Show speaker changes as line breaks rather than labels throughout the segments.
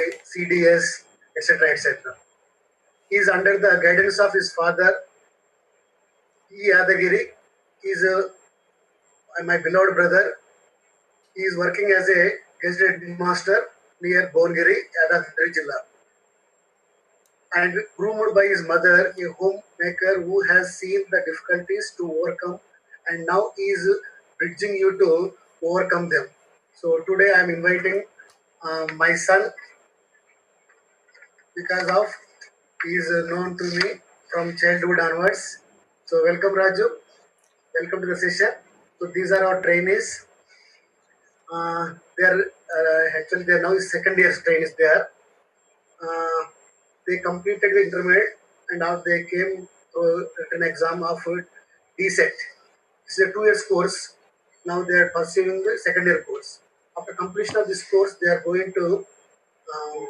CDS, etc., etc. He is under the guidance of his father, E. Yadagiri. He is my beloved brother. He is working as a guest headmaster near Bongiri, Yadadri Jilla, and groomed by his mother, a homemaker who has seen the difficulties to overcome, and now he is bridging you to overcome them. So today I am inviting my son because of he is known to me from childhood onwards. So welcome Raju, welcome to the session. So these are our trainees. They are actually they are now second year trainees there. Uh, they completed the intermediate and now they came to an exam of DSET. It's a 2 years course. Now they are pursuing the second year course. After completion of this course, they are going to um,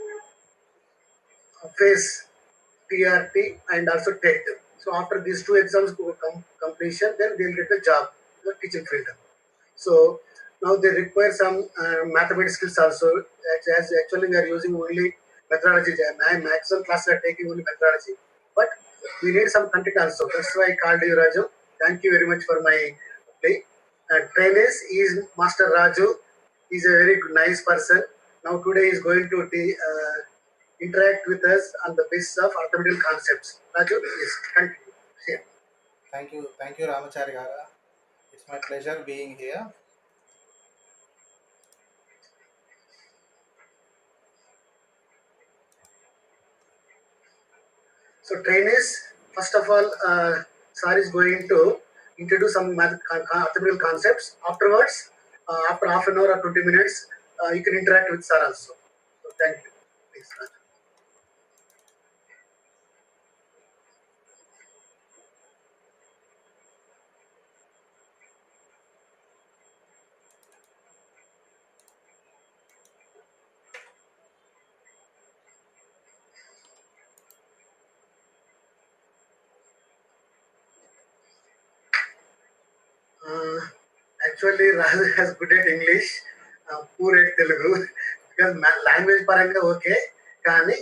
face TRT and also TET. So after these two exams completion, then they will get a job in the teaching field. So now they require some mathematics skills also. As actually we are using only methodology. Maximum classes are taking only methodology, but we need some content also. That's why I called you, Raju. Thank you very much for my play. Trainers is Master Raju. He's a very nice person. Now today he is going to interact with us on the basis of arithmetical concepts. Raju, please continue. Yeah.
Thank you, Ramachari Gara. It's my pleasure being here.
So trainees, first of all, Sir is going to introduce some mathematical concepts. Afterwards, after half an hour or 20 minutes, you can interact with Sir also. So thank you. Please, Raju. Uh, Actually, Raju has good at English, poor at Telugu, because language పరంగా okay కానీ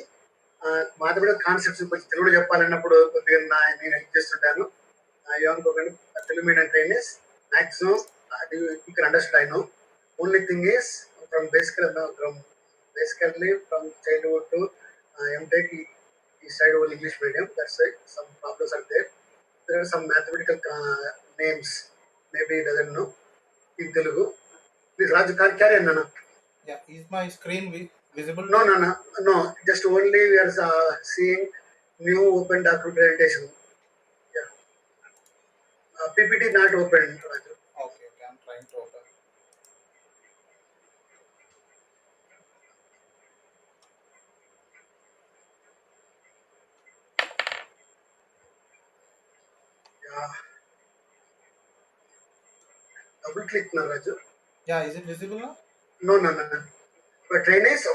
mathematical concepts కొంచెం తెలుగులో చెప్పాలన్నప్పుడు కొద్దిగా నేను help చేస్తుంటాను. ఏమనుకోకండి, Telugu medium trainers maximum you can understand I know. Only thing is basically from childhood to MTech, he studied only English medium. That's why some problems are there. There are some mathematical names. Maybe he doesn't know in Telugu. Please, Raju, can't carry on, Nana.
Yeah, is my screen visible?
No, no, no, no. Just only we are seeing new open document presentation. Yeah. PPT not open, Raju.
Okay, I'm trying to open.
Yeah. Double click na, Raju.
Yeah, is it visible now?
No, no, no, no. But trainees,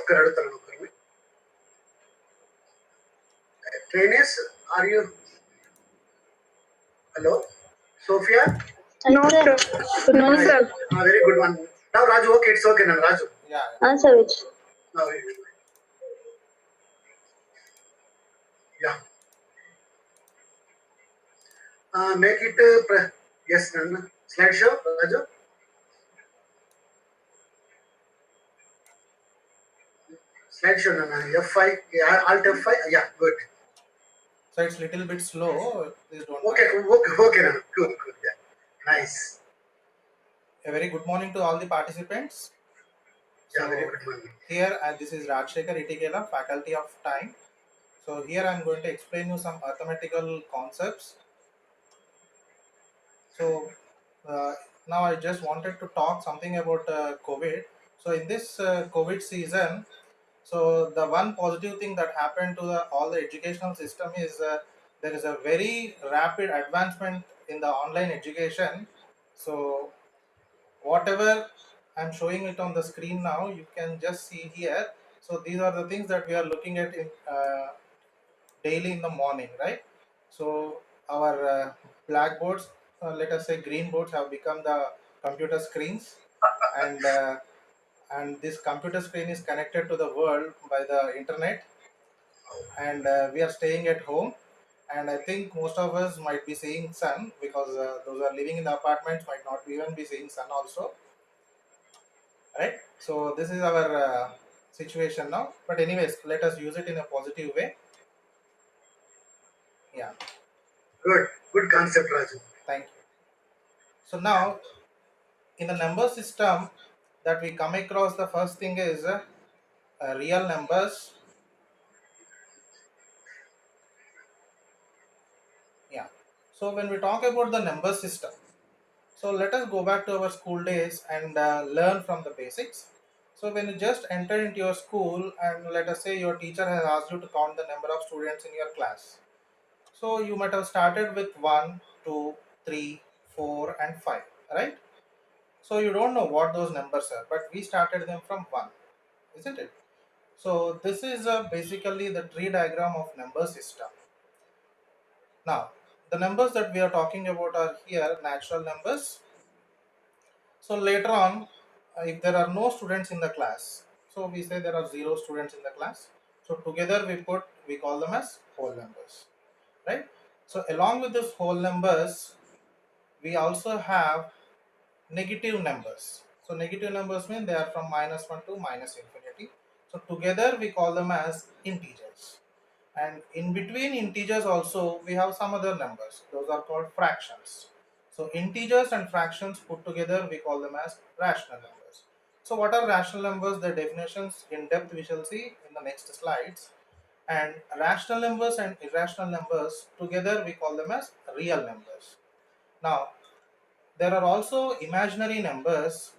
trainees, are you? Hello, Sophia.
No, sir. No, sir.
Very good one. Now, Raju, okay, it's okay now, Raju.
Yeah.
Answer which?
Now, yeah. Make it, yes, Nana. Slideshow, Raju. Slideshow, Nana. F5, yeah, Alt F5, yeah, good.
So it's little bit slow. Please don't
Okay,
mind.
okay, Nana. Good, good, yeah. Nice.
A very good morning to all the participants.
Yeah,
So
very good morning.
here, this is Rajshekar Itikela, Faculty of Time. So here I'm going to explain you some mathematical concepts. So now I just wanted to talk something about COVID. So in this COVID season, so the one positive thing that happened to all the educational system is there is a very rapid advancement in the online education. So whatever I'm showing it on the screen now, you can just see here. So these are the things that we are looking at in daily in the morning, right? So our blackboards, let us say green boards, have become the computer screens, and and this computer screen is connected to the world by the internet, and we are staying at home, and I think most of us might be seeing sun, because those who are living in the apartments might not even be seeing sun also, right? So this is our situation now, but anyways, let us use it in a positive way. Yeah,
Good concept, Raju.
thank you. So now, in the number system that we come across, the first thing is real numbers. Yeah, so when we talk about the number system, so let us go back to our school days and learn from the basics. So when you just enter into your school, and let us say your teacher has asked you to count the number of students in your class, so you might have started with 1, 2, 3, 4, and 5, right? So you don't know what those numbers are, but we started them from 1, isn't it? So this is basically the tree diagram of number system. Now, the numbers that we are talking about are here natural numbers. So later on, if there are no students in the class, so we say there are 0 students in the class. So together we call them as whole numbers, right? So along with this whole numbers, we also have negative numbers. So negative numbers mean they are from -1 to minus infinity. So together we call them as integers. And in between integers also we have some other numbers. Those are called fractions. So integers and fractions put together we call them as rational numbers. So what are rational numbers? The definitions in depth we shall see in the next slides. And rational numbers and irrational numbers together we call them as real numbers. Now there are also imaginary numbers.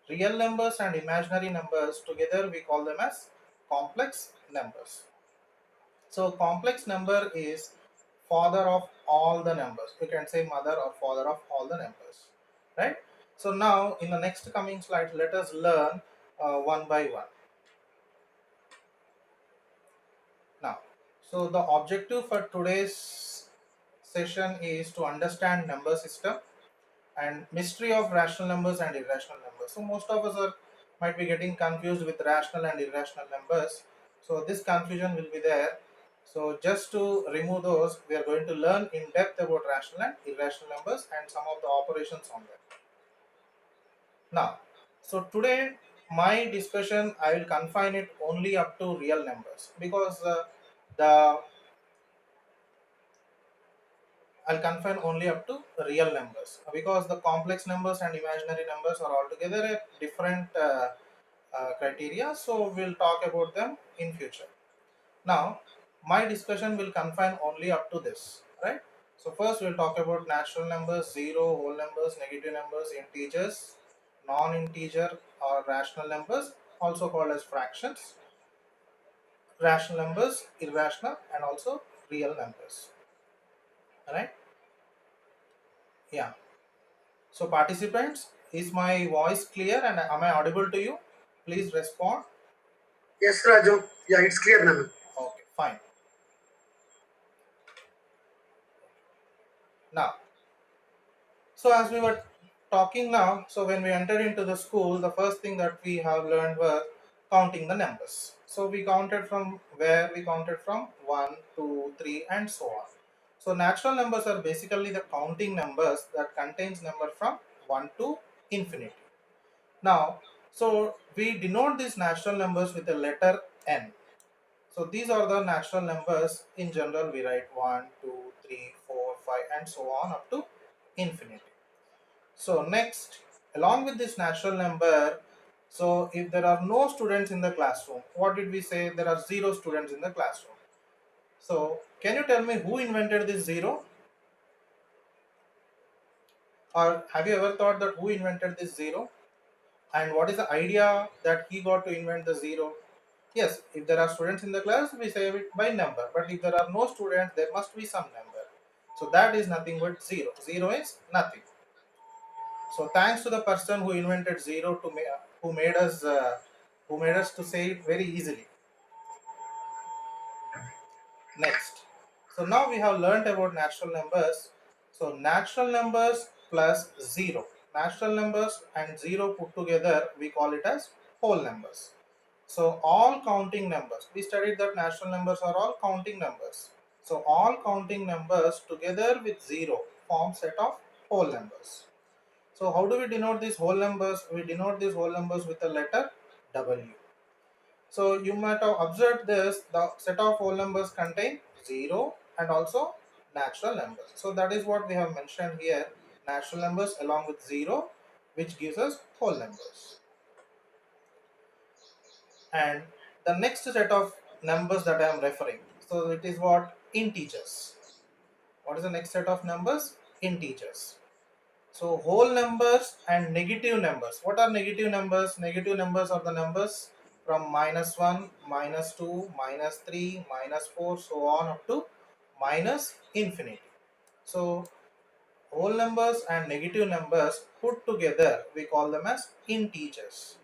Real numbers and imaginary numbers together we call them as complex numbers. So complex number is father of all the numbers. You can say mother or father of all the numbers, right? So now in the next coming slide, let us learn one by one. Now, so the objective for today's session is to understand number system and mystery of rational numbers and irrational numbers. So most of us are might be getting confused with rational and irrational numbers. So this confusion will be there. So just to remove those, we are going to learn in depth about rational and irrational numbers and some of the operations on them. Now, so today my discussion I will confine it only up to real numbers, because the I'll confine only up to real numbers, because the complex numbers and imaginary numbers are altogether a different criteria. So we'll talk about them in future. Now, my discussion will confine only up to this, right? So first we'll talk about natural numbers, zero, whole numbers, negative numbers, integers, non-integer or rational numbers, also called as fractions, rational numbers, irrational, and also real numbers. All right? Yeah. So participants, is my voice clear and am I audible to you? Please respond.
Yes, Raju. Yeah, it's clear now.
Okay, fine. Now, so as we were talking now, so when we entered into the school, the first thing that we have learned was counting the numbers. So we counted from where? We counted from 1, 2, 3, and so on. So natural numbers are basically the counting numbers that contains number from 1 to infinity. Now, so we denote these natural numbers with the letter n. So these are the natural numbers. In general, we write 1, 2, 3, 4, 5, and so on up to infinity. So next, along with this natural number, so if there are no students in the classroom, what did we say? There are 0 students in the classroom. So can you tell me who invented this 0? Or have you ever thought that who invented this 0? And what is the idea that he got to invent the 0? Yes, if there are students in the class, we say it by number. But if there are no students, there must be some number. So that is nothing but 0. 0 is nothing. So thanks to the person who invented 0 to who made us to say it very easily. Next. So now we have learned about natural numbers. So natural numbers plus 0. Natural numbers and 0 put together, we call it as whole numbers. So all counting numbers, we studied that natural numbers are all counting numbers. So all counting numbers together with 0 form set of whole numbers. So how do we denote these whole numbers? We denote these whole numbers with the letter W. So you might have observed this, the set of whole numbers contain 0 and also natural numbers. So that is what we have mentioned here, natural numbers along with 0, which gives us whole numbers. And the next set of numbers that I am referring, so it is what? Integers. What is the next set of numbers? Integers. So whole numbers and negative numbers. What are negative numbers? Negative numbers are the numbers from -1, -2, -3, -4, so on up to minus infinity. So whole numbers and negative numbers put together, we call them as integers.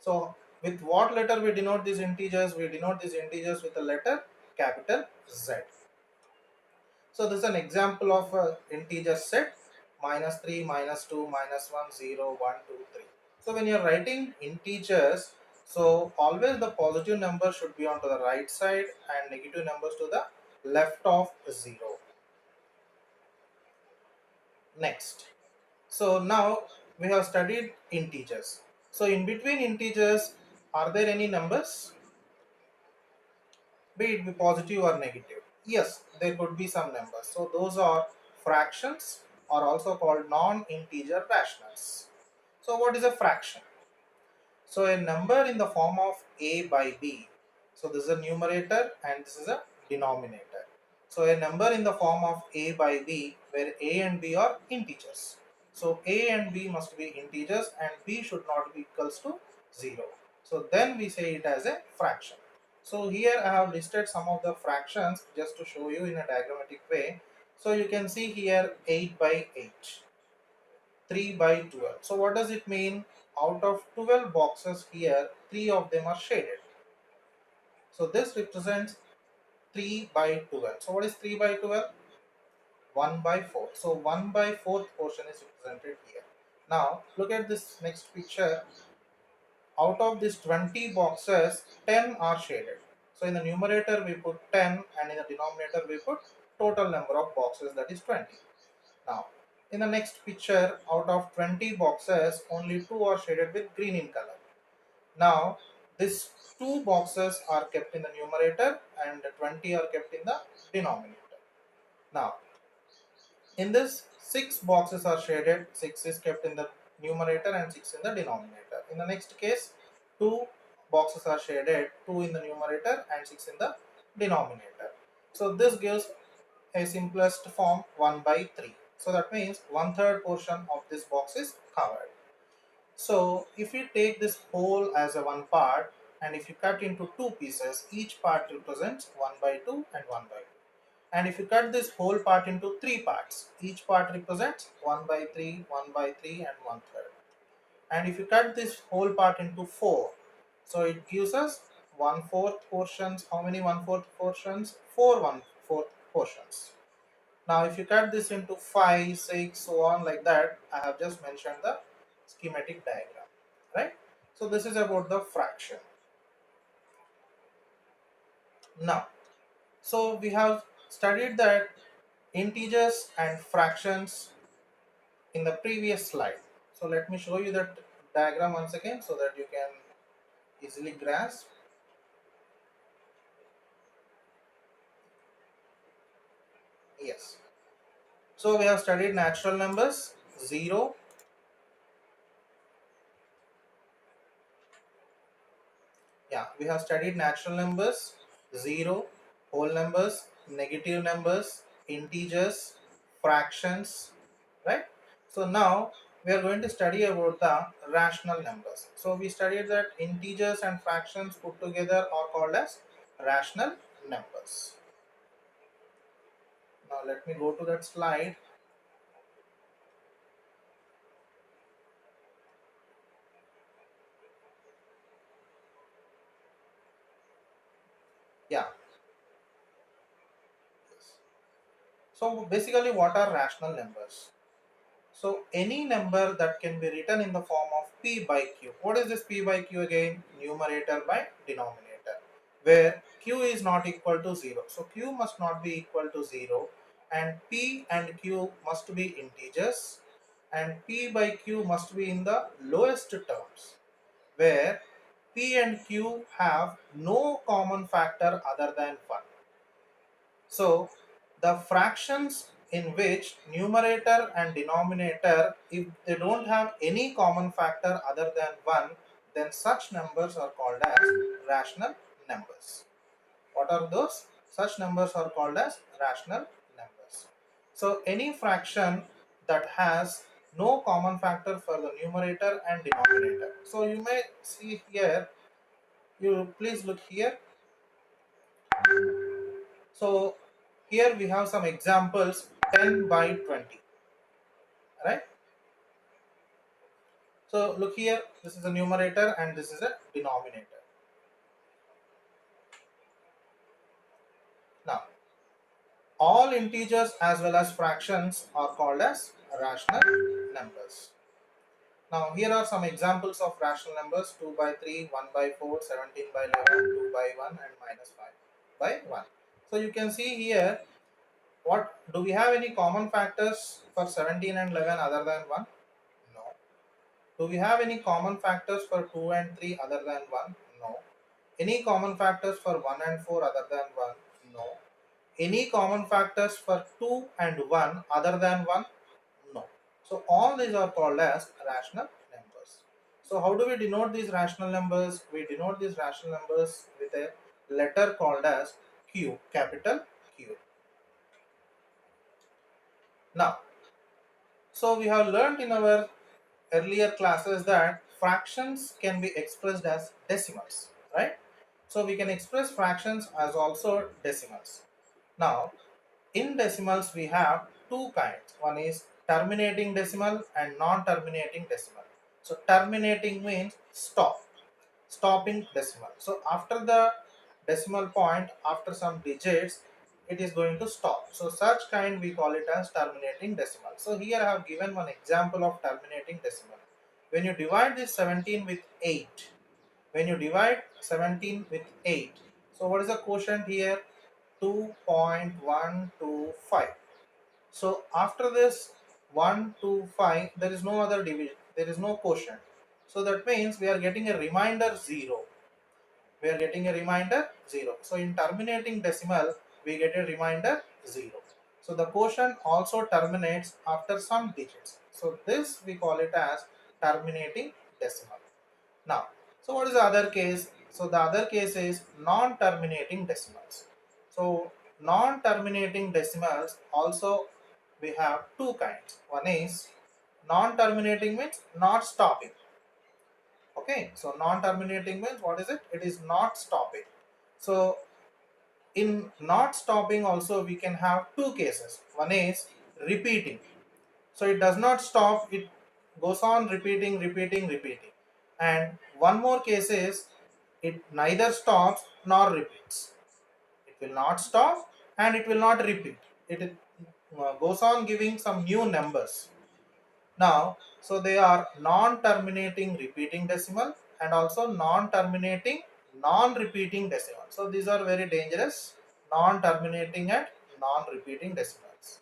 So with what letter we denote these integers? We denote these integers with the letter capital Z. So this is an example of a integer set: -3, -2, -1, 0, 1, 2, 3. So when you're writing integers, so always the positive number should be onto the right side and negative numbers to the left of 0. Next. So now we have studied integers. So in between integers, are there any numbers? Be it be positive or negative? Yes, there could be some numbers. So those are fractions, are also called non-integer rationals. So what is a fraction? So a number in the form of a by b. So this is a numerator and this is a denominator. So a number in the form of a by b, where a and b are integers. So a and b must be integers and b should not be equals to 0. So then we say it as a fraction. So here I have listed some of the fractions just to show you in a diagrammatic way. So you can see here 8 by 8. 3 by 12. So what does it mean? Out of 12 boxes here, 3 of them are shaded. So this represents 3 by 12. So what is 3 by 12? 1 by 4. So 1 by 4th portion is represented here. Now look at this next picture. Out of these 20 boxes, 10 are shaded. So in the numerator we put 10 and in the denominator we put total number of boxes, that is 20. Now, in the next picture, out of 20 boxes, only 2 are shaded with green in color. Now, these 2 boxes are kept in the numerator and 20 are kept in the denominator. Now, in this, 6 boxes are shaded, 6 is kept in the numerator and 6 in the denominator. In the next case, 2 boxes are shaded, 2 in the numerator and 6 in the denominator. So this gives a simplest form 1 by 3. So that means 1/3 portion of this box is covered. So if you take this whole as a one part and if you cut into two pieces, each part represents 1 by 2 and 1 by 2. And if you cut this whole part into three parts, each part represents 1 by 3, 1 by 3 and 1/3. And if you cut this whole part into 4, so it gives us 1/4 portions. How many 1/4 portions? 4 1/4 portions. Now if you cut this into 5, 6, so on like that, I have just mentioned the schematic diagram, right? So this is about the fraction. Now, so we have studied that integers and fractions in the previous slide. So let me show you that diagram once again so that you can easily grasp. Yes. So we have studied natural numbers, 0, yeah, we have studied natural numbers, 0, whole numbers, negative numbers, integers, fractions, right? So now we are going to study about the rational numbers. So we studied that integers and fractions put together are called as rational numbers. Now let me go to that slide. Yeah. So basically what are rational numbers? So any number that can be written in the form of p by q. What is this p by q again? Numerator by denominator, where q is not equal to 0. So q must not be equal to 0, and p and q must be integers, and p by q must be in the lowest terms, where p and q have no common factor other than 1. So the fractions in which numerator and denominator, if they don't have any common factor other than 1, then such numbers are called as rational numbers. What are those? Such numbers are called as rational numbers. So any fraction that has no common factor for the numerator and denominator. So you may see here, you please look here. So here we have some examples, 10 by 20, right? So look here, this is a numerator and this is a denominator. Now all integers as well as fractions are called as rational numbers. Now here are some examples of rational numbers: 2 by 3, 1 by 4, 17 by 11, 2 by 1 and minus 5 by 1. So you can see here, what do we have any common factors for 17 and 11 other than 1? No. Do we have any common factors for 2 and 3 other than 1? No. Any common factors for 1 and 4 other than 1? No. Any common factors for 2 and 1 other than 1? No. So all these are called as rational numbers. So how do we denote these rational numbers? We denote these rational numbers with a letter called as Q, capital Q. Now, so we have learnt in our earlier classes that fractions can be expressed as decimals, right? So we can express fractions as also decimals. Now, in decimals we have two kinds. One is terminating decimal and non-terminating decimal. So terminating means stop, stopping decimal. So after the decimal point, after some digits, it is going to stop. So such kind we call it as terminating decimal. So here I have given one example of terminating decimal. When you divide this 17 with 8, when you divide 17 with 8, so what is the quotient here? 2.125. So after this 1 to 5, there is no other division, there is no quotient. So that means we are getting a remainder 0. We are getting a remainder 0. So in terminating decimal, we get a remainder 0. So the quotient also terminates after some digits. So this we call it as terminating decimal. Now, so what is the other case? So the other case is non-terminating decimals. So non-terminating decimals also we have two kinds. One is non-terminating means not stopping. Okay, so non-terminating means what is it? It is not stopping. So in not stopping also we can have two cases. One is repeating. So it does not stop, it goes on repeating, repeating, repeating. And one more case is it neither stops nor repeats. It will not stop and it will not repeat. It goes on giving some new numbers. Now, so they are non-terminating repeating decimal and also non-terminating non-repeating decimal. So these are very dangerous, non-terminating and non-repeating decimals.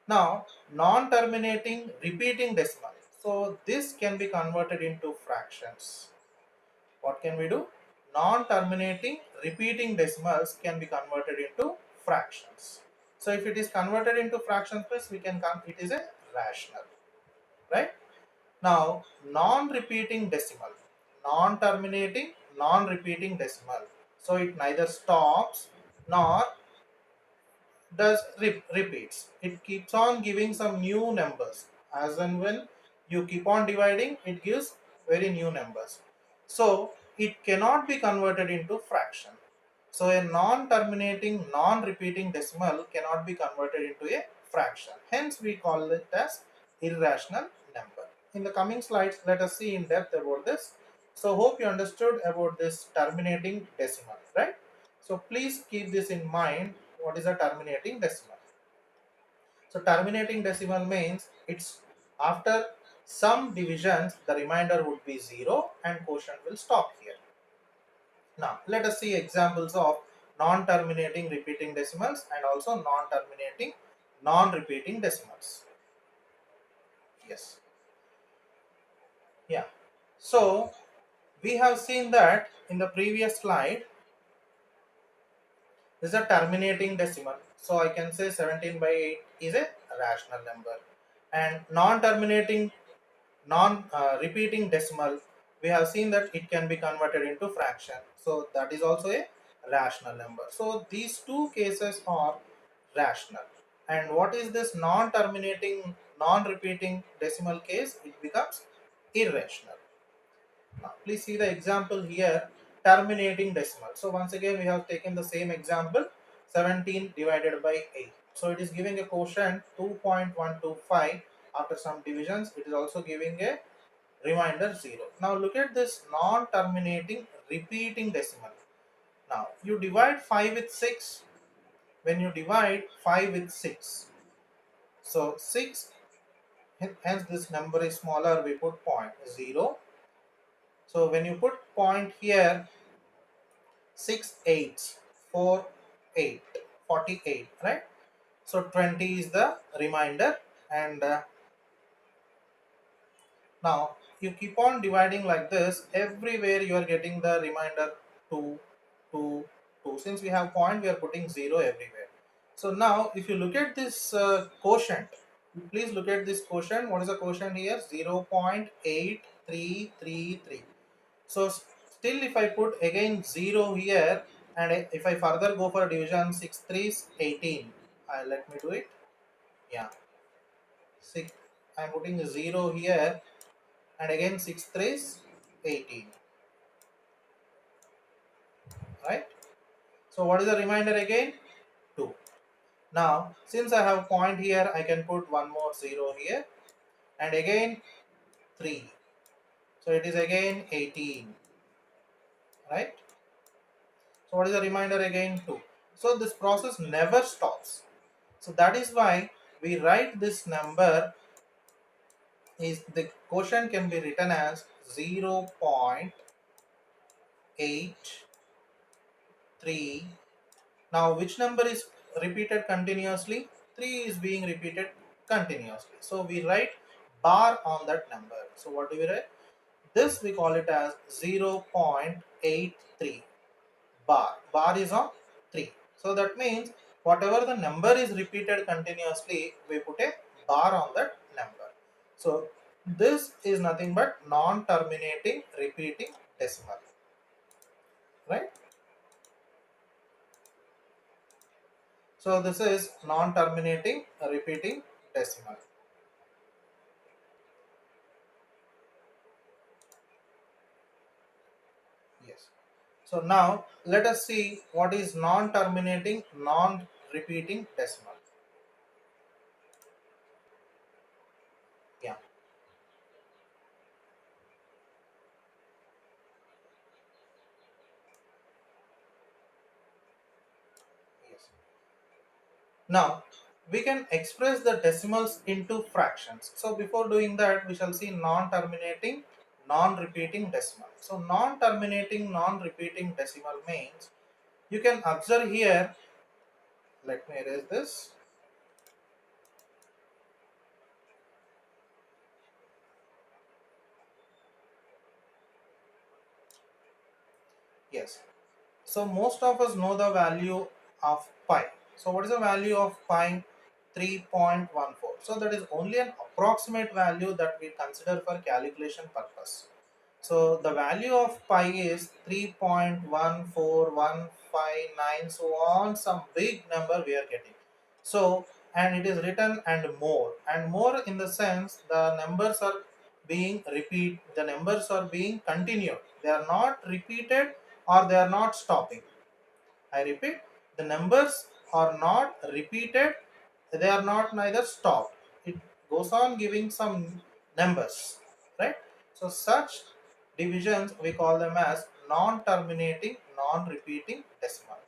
Now, non-terminating repeating decimal. So this can be converted into fractions. What can we do? Non-terminating repeating decimals can be converted into fractions. So if it is converted into fractions, we can come, it is a rational, right? Now, non-repeating decimal, non-terminating, non-repeating decimal. So it neither stops nor does repeats. It keeps on giving some new numbers. As and when you keep on dividing, it gives very new numbers. So it cannot be converted into fraction. So a non-terminating, non-repeating decimal cannot be converted into a fraction. Hence we call it as irrational number. In the coming slides, let us see in depth about this. So hope you understood about this terminating decimal, right? So please keep this in mind. What is a terminating decimal? So terminating decimal means it's After some divisions, the remainder would be 0 and quotient will stop here. Now, let us see examples of non-terminating repeating decimals and also non-terminating non-repeating decimals. Yes. Yeah. So, we have seen that in the previous slide, this is a terminating decimal. So, I can say 17 by 8 is a rational number. And non-terminating non-repeating decimal, we have seen that it can be converted into fraction, so that is also a rational number. So these two cases are rational. And what is this non-terminating non-repeating decimal case? It becomes irrational. Now please see the example here, terminating decimal. So once again we have taken the same example, 17 divided by 8. So it is giving a quotient 2.125. After some divisions it is also giving a remainder 0. Now look at this non-terminating repeating decimal. Now you divide 5 with 6. When you divide 5 with 6, so 6, hence this number is smaller, we put point 0. So when you put point here, 6 8 4 8 48, right? So 20 is the remainder, and now you keep on dividing like this. Everywhere you are getting the remainder 2 2 2. Since we have point, we are putting 0 everywhere. So now if you look at this quotient, please look at this quotient. What is the quotient here? 0.8333. So still if I put again 0 here, and if I further go for division, 6 3s 18. Let me do it. Yeah, 6. I'm putting 0 here, and again 6 3s 18. Right? So what is the remainder again? 2. Now since I have point here, I can put one more 0 here, and again 3. So it is again 18. Right? So what is the remainder again? 2. So this process never stops. So that is why we write this number, is the quotient can be written as 0.83. Now which number is repeated continuously? 3 is being repeated continuously. So we write bar on that number. So what do we write? This we call it as 0.83 bar. Bar is on 3. So that means whatever the number is repeated continuously, we put a bar on that number. So this is nothing but non-terminating repeating decimal. Right? So this is non-terminating repeating decimal. Yes. So now let us see what is non-terminating non-repeating decimal. Yeah. Yes. Now we can express the decimals into fractions. So before doing that, we shall see non-terminating non-repeating decimal. So non-terminating non-repeating decimal means, you can observe here, let me erase this. Yes. So most of us know the value of pi. So what is the value of pi? 3.14. So that is only an approximate value that we consider for calculation purpose. So the value of pi is 3.14159, so on, some big number we are getting. So, and it is written and more in the sense the numbers are being the numbers are being continued. They are not repeated or they are not stopping. I repeat, the numbers are not repeated, they are not neither stopped. It goes on giving some numbers, right? So such divisions we call them as non-terminating, non-repeating decimal.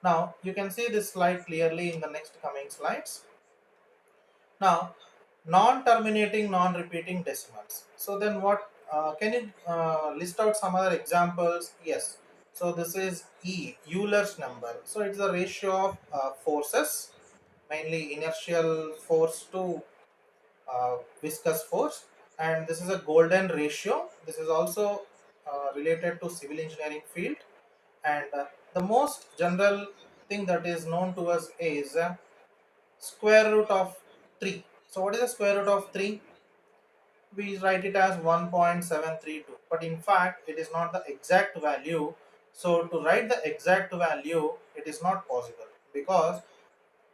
Now you can see this slide clearly in the next coming slides. Now non-terminating, non-repeating decimals. So then what, can you list out some other examples? Yes. So this is Euler's number. So it's the ratio of forces, mainly inertial force to viscous force, and this is a golden ratio. This is also related to civil engineering field, and the most general thing that is known to us is square root of 3. So what is the square root of 3? We write it as 1.732, but in fact it is not the exact value. So to write the exact value, it is not possible, because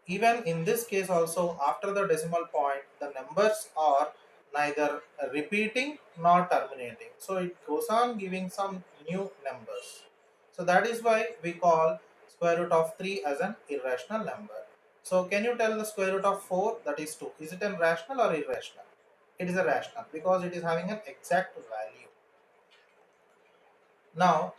even in this case also, after the decimal point, the numbers are neither repeating nor terminating. So it goes on giving some new numbers. So that is why we call square root of 3 as an irrational number. So can you tell the square root of 4, that is 2, is it a rational or irrational? It is a rational because it is having an exact value. Now,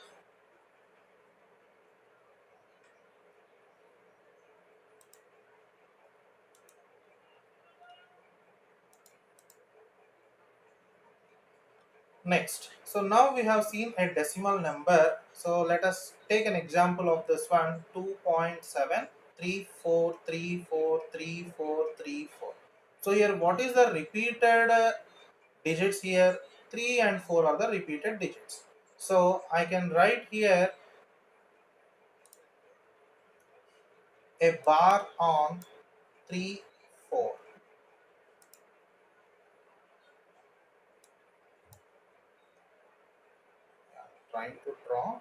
next, so now we have seen a decimal number. So let us take an example of this one, 2.734343434. So here what is the repeated digits here? 3 and 4 are the repeated digits. So I can write here a bar on 3 4. Trying to draw.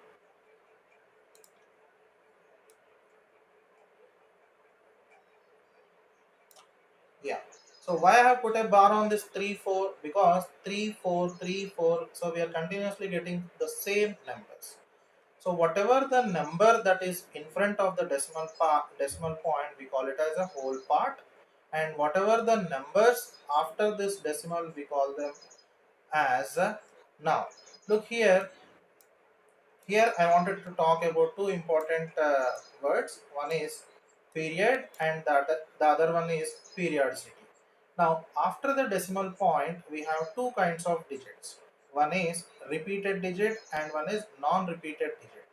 Yeah. So why I have put a bar on this 3 4? Because 3 4 3 4. So we are continuously getting the same numbers. So whatever the number that is in front of the decimal point, we call it as a whole part, and whatever the numbers after this decimal, we call them as now. Look here. Here I wanted to talk about two important words. One is period, and the other one is periodicity. Now, after the decimal point, we have two kinds of digits. One is repeated digit and one is non-repeated digit.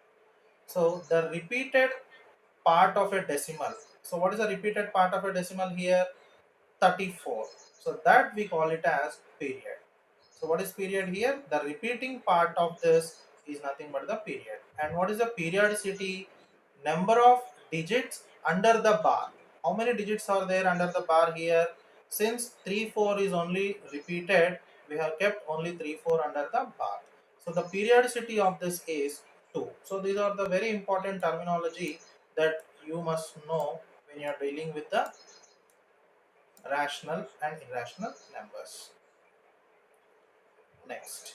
So the repeated part of a decimal. So what is the repeated part of a decimal here? 34. So that we call it as period. So what is period here? The repeating part of this is nothing but the period. And what is the periodicity? Number of digits under the bar. How many digits are there under the bar here? Since 3 4 is only repeated, we have kept only 3 4 under the bar. So the periodicity of this is 2. So these are the very important terminology that you must know when you are dealing with the rational and irrational numbers. Next.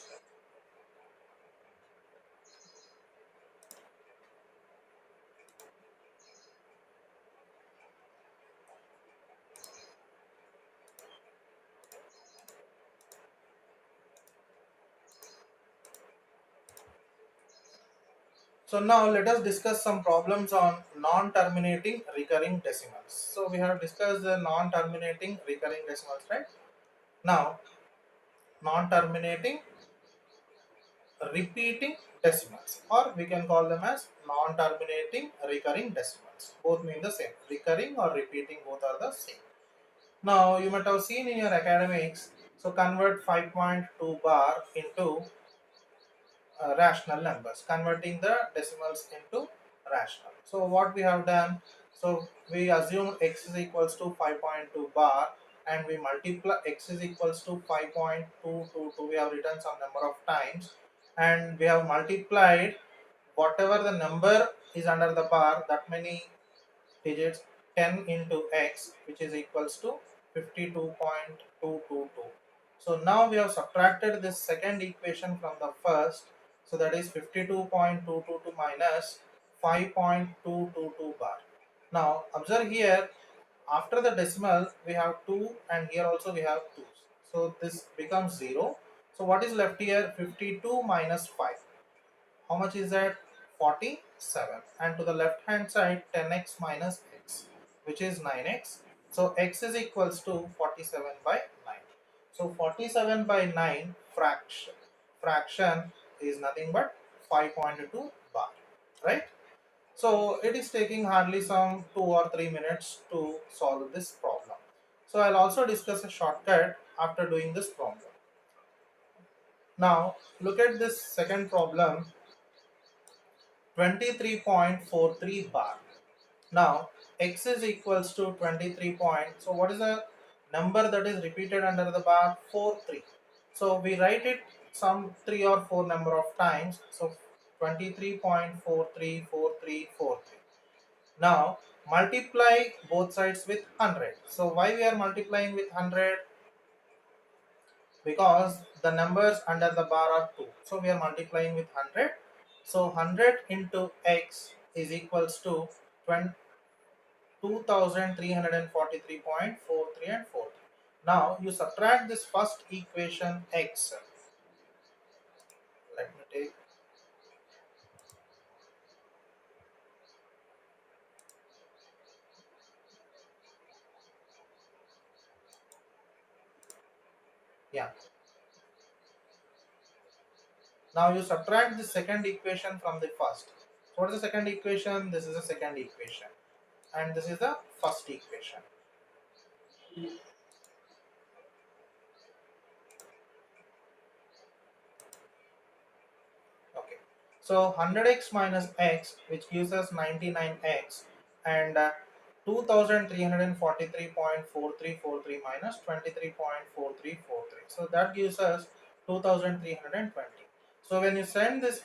So now let us discuss some problems on non-terminating recurring decimals. So we have discussed the non-terminating recurring decimals, right? Now, non-terminating repeating decimals, or we can call them as non-terminating recurring decimals. Both mean the same. Recurring or repeating, both are the same. Now, you might have seen in your academics, so convert 5.2 bar into rational numbers, converting the decimals into rational. So what we have done, so we assume x is equals to 5.2 bar, and we multiply x is equals to 5.222. We have written some number of times, and we have multiplied whatever the number is under the bar, that many digits, 10 into x, which is equals to 52.222. So now we have subtracted this second equation from the first, so that is 52.222 minus 5.222 bar. Now observe here, after the decimal we have 2 and here also we have 2. So this becomes 0. So what is left here? 52 minus 5. How much is that? 47. And to the left hand side, 10x minus x, which is 9x. So x is equals to 47 by So 47 by 9 fraction is nothing but 5.2 bar, right? So it is taking hardly some 2 or 3 minutes to solve this problem. So I'll also discuss a shortcut after doing this problem. Now look at this second problem, 23.43 bar. Now x is equals to 23 point. So what is the number that is repeated under the bar? 43. So we write it some 3 or 4 number of times. So 23.434343. Now multiply both sides with 100. So why we are multiplying with 100? Because the numbers under the bar are 2. So we are multiplying with 100. So 100 into x is equals to 2343.43 and 43. Now you subtract this first equation x. Let me take, yeah. Now you subtract the second equation from the first. So what is the second equation? This is the second equation. And this is the first equation. Okay. So 100x minus x, which gives us 99x, and 2343.4343 minus 23.4343. So that gives us 2320. So when you send this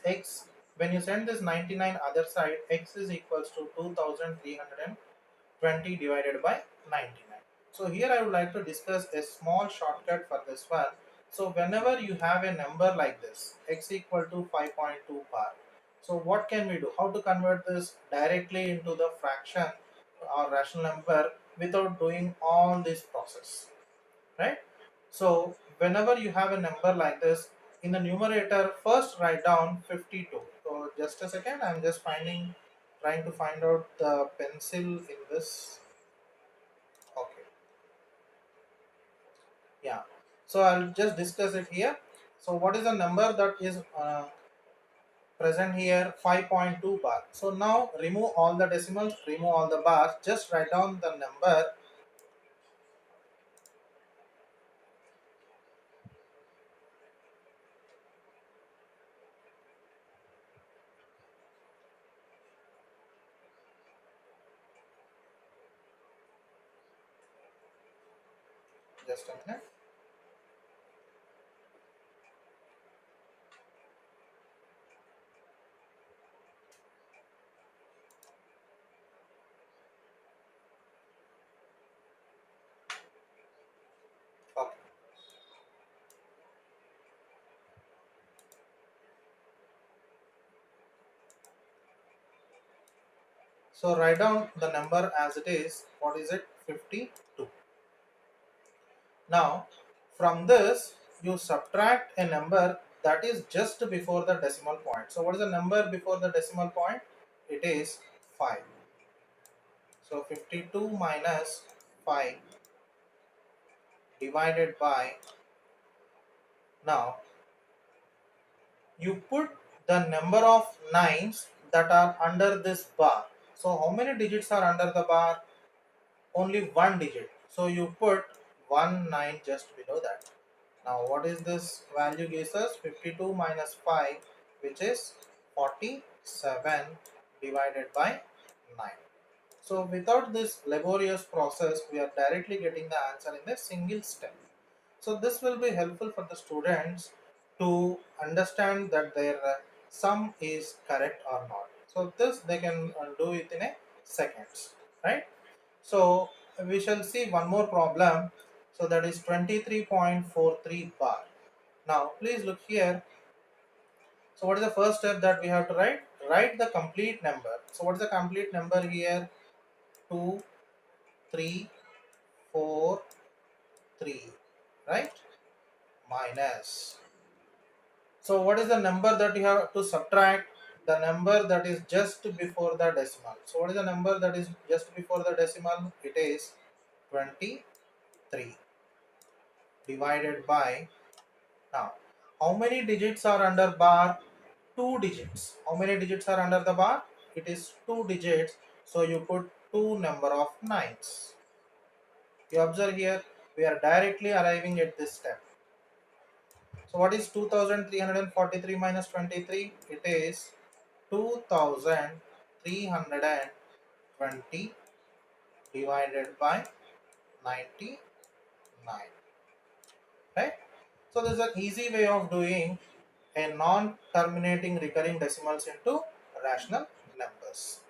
99 other side, x is equals to 2320 divided by 99. So here I would like to discuss a small shortcut for this one. So whenever you have a number like this, x equal to 5.2 bar, so what can we do? How to convert this directly into the fraction or rational number without doing all this process, right? So whenever you have a number like this, in the numerator, first write down 52. So just a second, I'm just trying to find out the pencil in this. Okay, yeah. So I'll just discuss it here. So what is the number that is present here? 5.2 bar. So now remove all the decimals, remove all the bars, just write down the number. Just a minute. Okay. So write down the number as it is. What is it? 52. Now from this you subtract a number that is just before the decimal point. So what is the number before the decimal point? It is 5. So 52 minus 5 divided by, now you put the number of nines that are under this bar. So how many digits are under the bar? Only one digit. So you put 9 just below that. Now what is this value gives us? 52 minus 5, which is 47 divided by 9. So without this laborious process, we are directly getting the answer in a single step. So this will be helpful for the students to understand that their sum is correct or not. So this they can do it in a seconds, right? So we shall see one more problem. So that is 23.43 bar. Now please look here. So what is the first step that we have to write? Write the complete number. So what is the complete number here? 2, 3, 4, 3, right? Minus. So what is the number that you have to subtract? The number that is just before the decimal. So what is the number that is just before the decimal? It is 23. divided by, now how many digits are under bar? 2 digits. How many digits are under the bar? It is 2 digits, so you put 2 number of nines. You observe here, we are directly arriving at this step. So what is 2343 minus 23? It is 2320 divided by 99. Right? So this is an easy way of doing a non-terminating recurring decimals into rational numbers.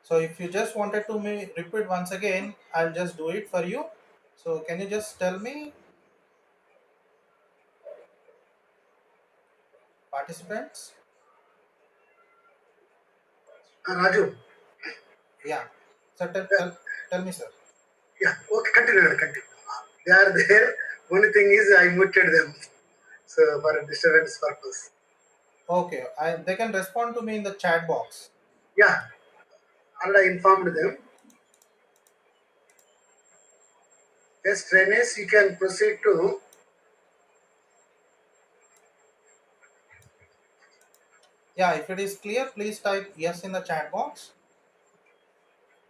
So if you just wanted to repeat once again, I'll just do it for you. So can you just tell me, participants?
Raju,
Yeah. So tell me, sir.
yeah, okay, continue. They are there. Only thing is I muted them. So for a disturbance purpose.
Okay, they can respond to me in the chat box.
Yeah, already I informed them. Yes, Renes, you can proceed to.
Yeah, if it is clear, please type yes in the chat box.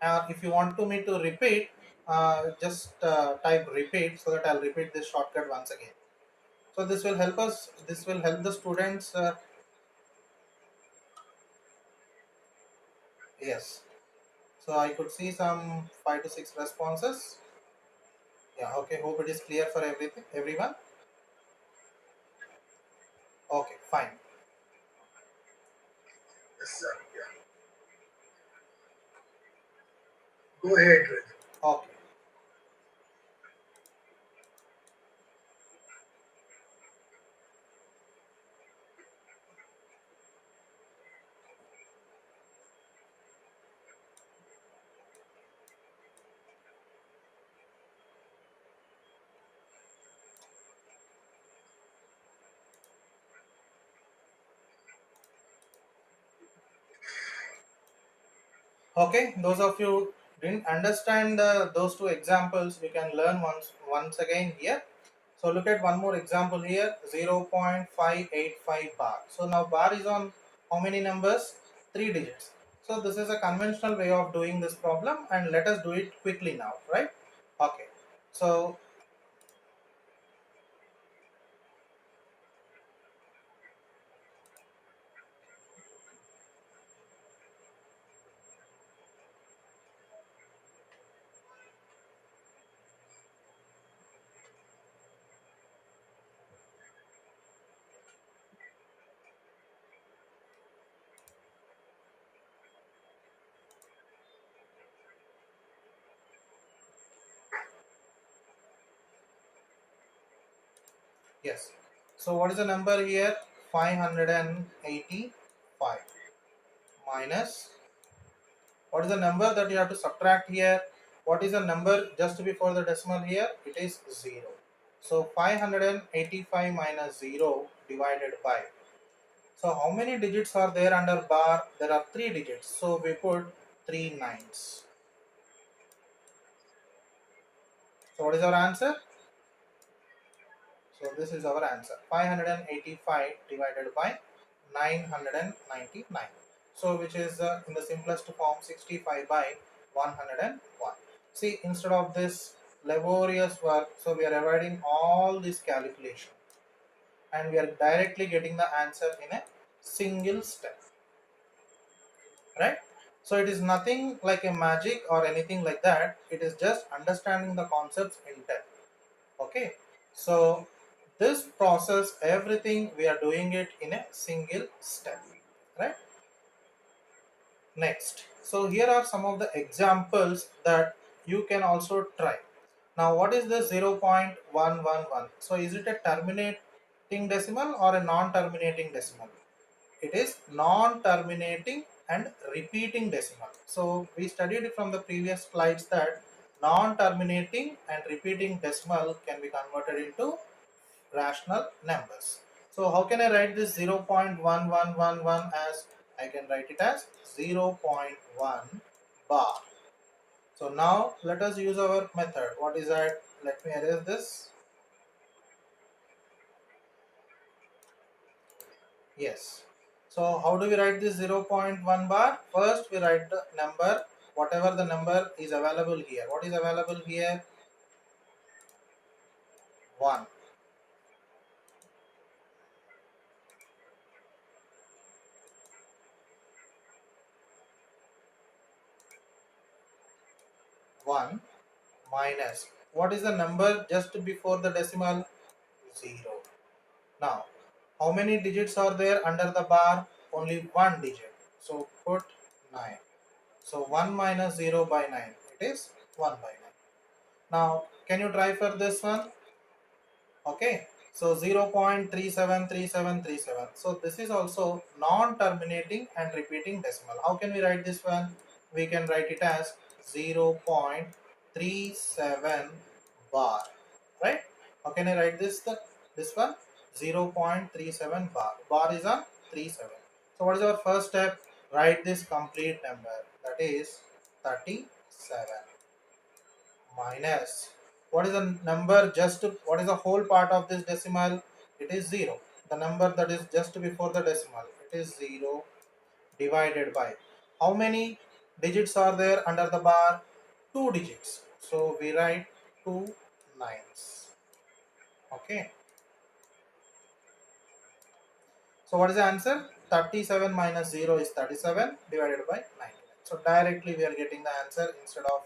If you want me to repeat, just type repeat so that I'll repeat this shortcut once again. So this will help us. This will help the students. Yes. So I could see some 5 to 6 responses. Yeah. Okay. Hope it is clear for everyone. Okay. Fine.
Yes, sir. Yeah. Go ahead, Raju.
Okay. Okay. Those of you didn't understand those two examples, you can learn once again here. So look at one more example here, 0.585 bar. So now bar is on how many numbers? 3 digits. So this is a conventional way of doing this problem, and let us do it quickly now, right? Okay. So yes. So what is the number here? 585 minus, what is the number that you have to subtract here? What is the number just before the decimal here? It is 0. So 585 minus 0 divided by. So how many digits are there under bar? There are 3 digits. So we put 3 nines. So what is our answer? So this is our answer. 585 divided by 999. So which is in the simplest form 65 by 101. See, instead of this laborious work, so we are avoiding all this calculation and we are directly getting the answer in a single step, right? So it is nothing like a magic or anything like that. It is just understanding the concepts in depth. Okay, so this process, everything we are doing it in a single step, right? Next, so here are some of the examples that you can also try. Now what is this 0.111? So is it a terminating decimal or a non-terminating decimal? It is non-terminating and repeating decimal. So we studied it from the previous slides that non-terminating and repeating decimal can be converted into rational numbers. So how can I write this 0.1111 as? I can write it as 0.1 bar. So now let us use our method. What is that? Let me erase this. Yes. So how do we write this 0.1 bar? First we write the number, whatever the number is available here. What is available here? 1. 1 minus. What is the number just before the decimal? 0. Now, how many digits are there under the bar? Only one digit. So put 9. So 1 minus 0 by 9. It is 1 by 9. Now, can you try for this one? Okay. So 0.373737. So this is also non-terminating and repeating decimal. How can we write this one? We can write it as 0.37 bar. Right? How can I write this one? 0.37 bar. Bar is on 37. So what is our first step? Write this complete number. That is 37 minus, what is the number just, what is the whole part of this decimal? It is 0. The number that is just before the decimal, it is 0, divided by, how many digits are there under the bar? 2 digits. So we write 2 nines. Okay. So what is the answer? 37 minus 0 is 37 divided by 99. So directly we are getting the answer instead of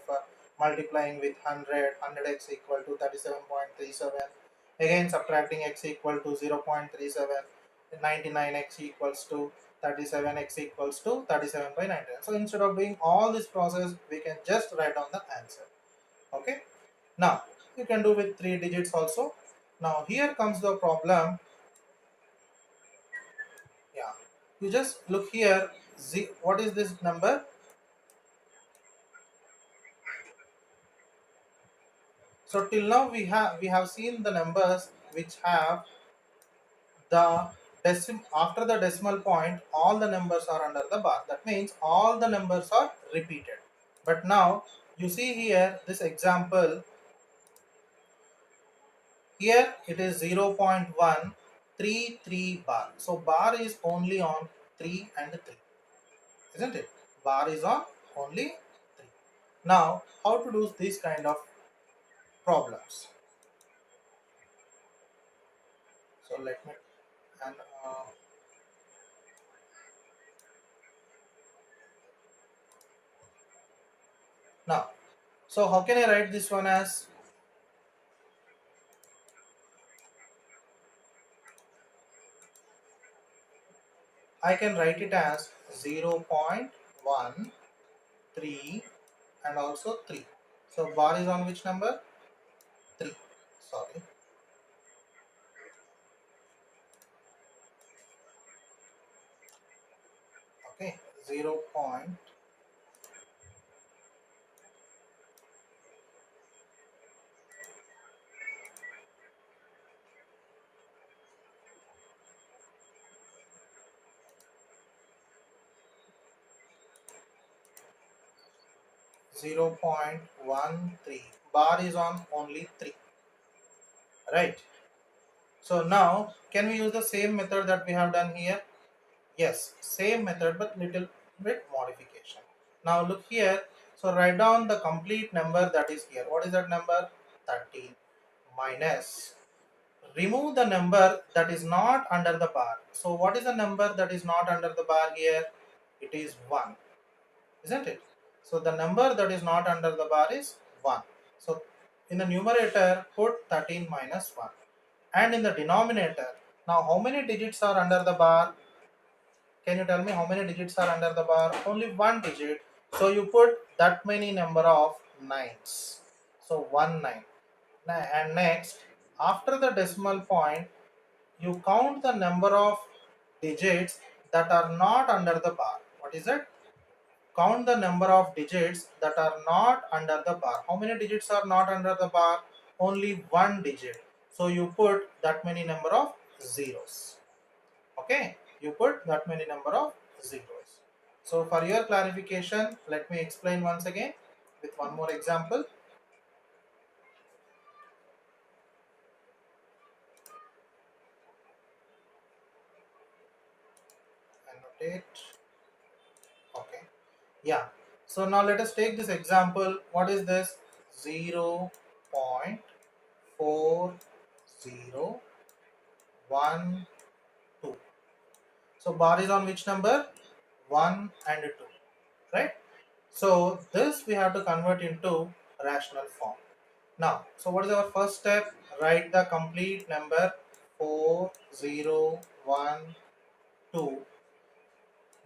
multiplying with 100. 100x equal to 37.37. Again subtracting x equal to 0.37. 99x equals to 37x equals to 37 by 99. So instead of doing all this process, we can just write down the answer. Okay. Now you can do with 3 digits also. Now here comes the problem. Yeah, you just look here. What is this number? So till now we have seen the numbers which have the after the decimal point, all the numbers are under the bar. That means all the numbers are repeated. But now you see here this example. Here it is 0.133 bar. So bar is only on 3 and 3, isn't it? Bar is on only 3. Now how to do this kind of problems? So let me, and now, so how can I write this one as? I can write it as 0.13 and also 3. So bar is on which number? 3. Sorry. Okay. 0. 0.13. Bar is on only 3. Right. So now can we use the same method that we have done here? Yes, same method but little bit modification. Now look here. So write down the complete number that is here. What is that number? 13 minus. Remove the number that is not under the bar. So what is the number that is not under the bar here? It is 1, isn't it? So the number that is not under the bar is 1. So in the numerator put 13 minus 1. And in the denominator, now how many digits are under the bar? Can you tell me how many digits are under the bar? Only one digit. So you put that many number of nines. So 1 9. And next, after the decimal point, you count the number of digits that are not under the bar. What is it? Count the number of digits that are not under the bar. How many digits are not under the bar? Only one digit. So you put that many number of zeros. Okay, you put that many number of zeros. So for your clarification, let me explain once again. with one more example. Annotate. Okay. Yeah. So now let us take this example. What is this? 0.4012. So bar is on which number? 1 and 2, right? So this we have to convert into rational form. Now, so what is our first step? Write the complete number 4012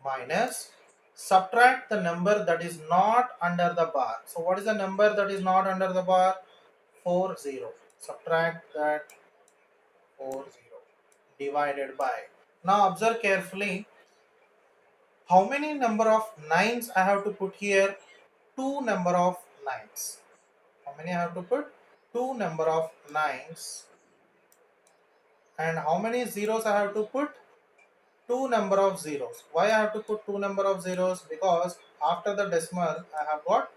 minus subtract the number that is not under the bar. So what is the number that is not under the bar? 40. Subtract that 40 divided by. Now observe carefully how many number of nines I have to put here. Two number of nines. How many I have to put? Two number of nines. And how many zeros I have to put? Two number of zeros. Why I have to put two number of zeros? Because after the decimal I have got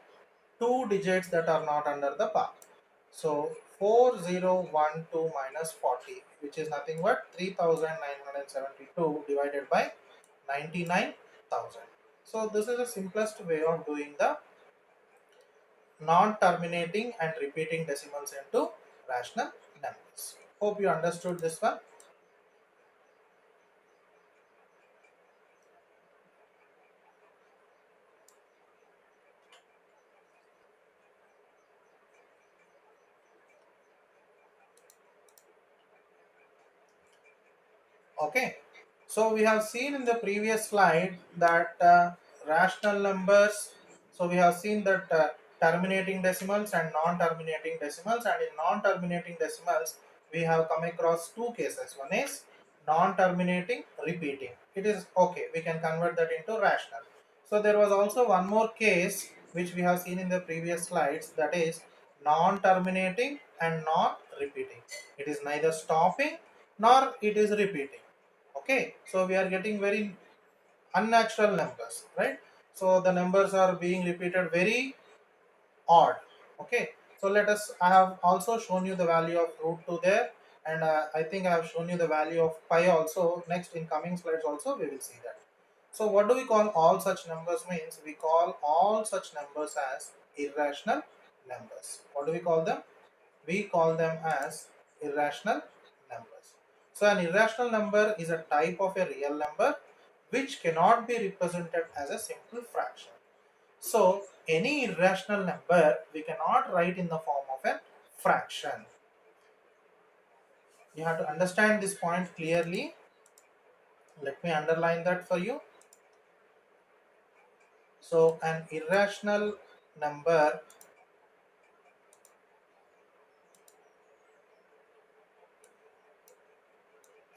two digits that are not under the bar. So 4012 minus 40, which is nothing but 3972 divided by 99,000. So this is the simplest way of doing the non-terminating and repeating decimals into rational numbers. Hope you understood this one. Okay, so we have seen in the previous slide that rational numbers, so we have seen that terminating decimals and non-terminating decimals, and in non-terminating decimals we have come across two cases. One is non-terminating repeating. It is okay, we can convert that into rational. So there was also one more case which we have seen in the previous slides, that is non-terminating and non-repeating. It is neither stopping nor it is repeating. Okay, so we are getting very unnatural numbers, right? So the numbers are being repeated very odd. Okay, so let us, I have also shown you the value of root 2 there, and I think I have shown you the value of pi also. Next, in coming slides also we will see that. So what do we call all such numbers? Means we call all such numbers as irrational numbers. What do we call them? We call them as irrational numbers. So an irrational number is a type of a real number which cannot be represented as a simple fraction. So any irrational number we cannot write in the form of a fraction. You have to understand this point clearly. Let me underline that for you. So number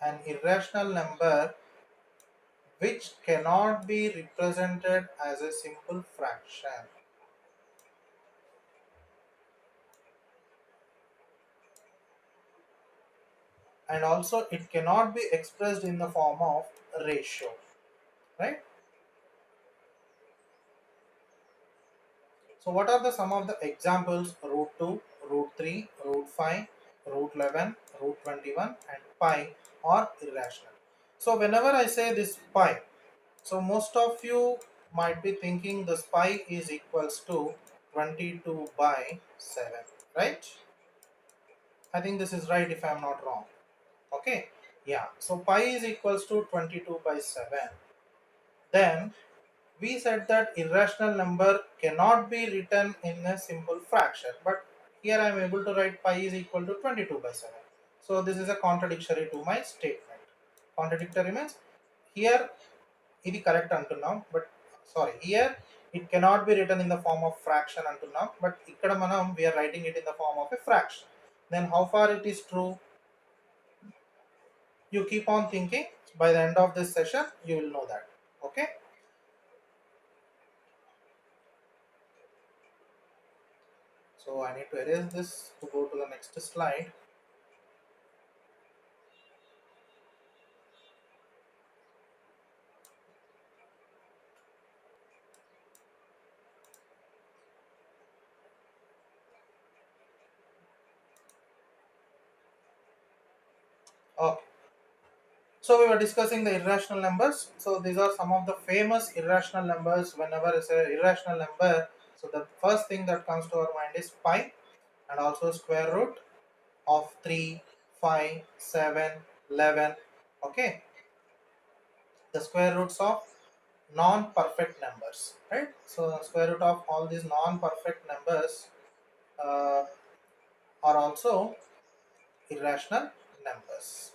an irrational number which cannot be represented as a simple fraction. And also it cannot be expressed in the form of ratio, right? So what are the some of the examples? Root 2, root 3, root 5, root 11, root 21 and pi are irrational. So whenever I say this pi, so most of you might be thinking this pi is equals to 22 by 7, right? I think this is right if I am not wrong. Okay, yeah, so pi is equals to 22 by 7. Then we said that irrational number cannot be written in a simple fraction, but here I am able to write pi is equal to 22 by 7. So this is a contradictory to my statement. Contradictory means here ఇది correct అంటున్నాం, but sorry, here it cannot be written in the form of fraction అంటున్నాం, but ఇక్కడ మనం we are writing it in the form of a fraction. Then how far it is true? You keep on thinking, by the end of this session you will know that. Okay, so I need to erase this to go to the next slide. Okay. So we were discussing the irrational numbers. So these are some of the famous irrational numbers. Whenever it's an irrational number, so the first thing that comes to our mind is pi, and also square root of 3, 5, 7, 11. Okay, the square roots of non-perfect numbers, right? So the square root of all these non-perfect numbers uh, are also irrational numbers.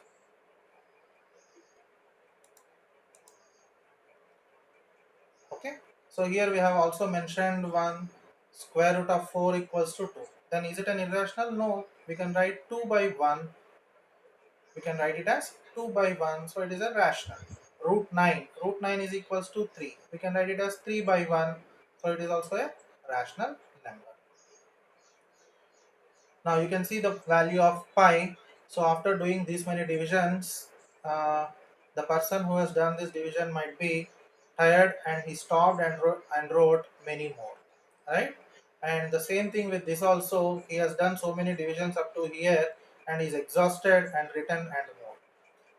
Okay, so here we have also mentioned one, square root of 4 equals to 2. Then is it an irrational? No, we can write 2 by 1. We can write it as 2 by 1, so it is a rational. Root 9 is equals to 3. We can write it as 3 by 1, so it is also a rational number. Now you can see the value of pi. So after doing these many divisions, the person who has done this division might be tired, and he stopped and wrote many more, right? And the same thing with this also, he has done so many divisions up to here, and he's exhausted and written and more.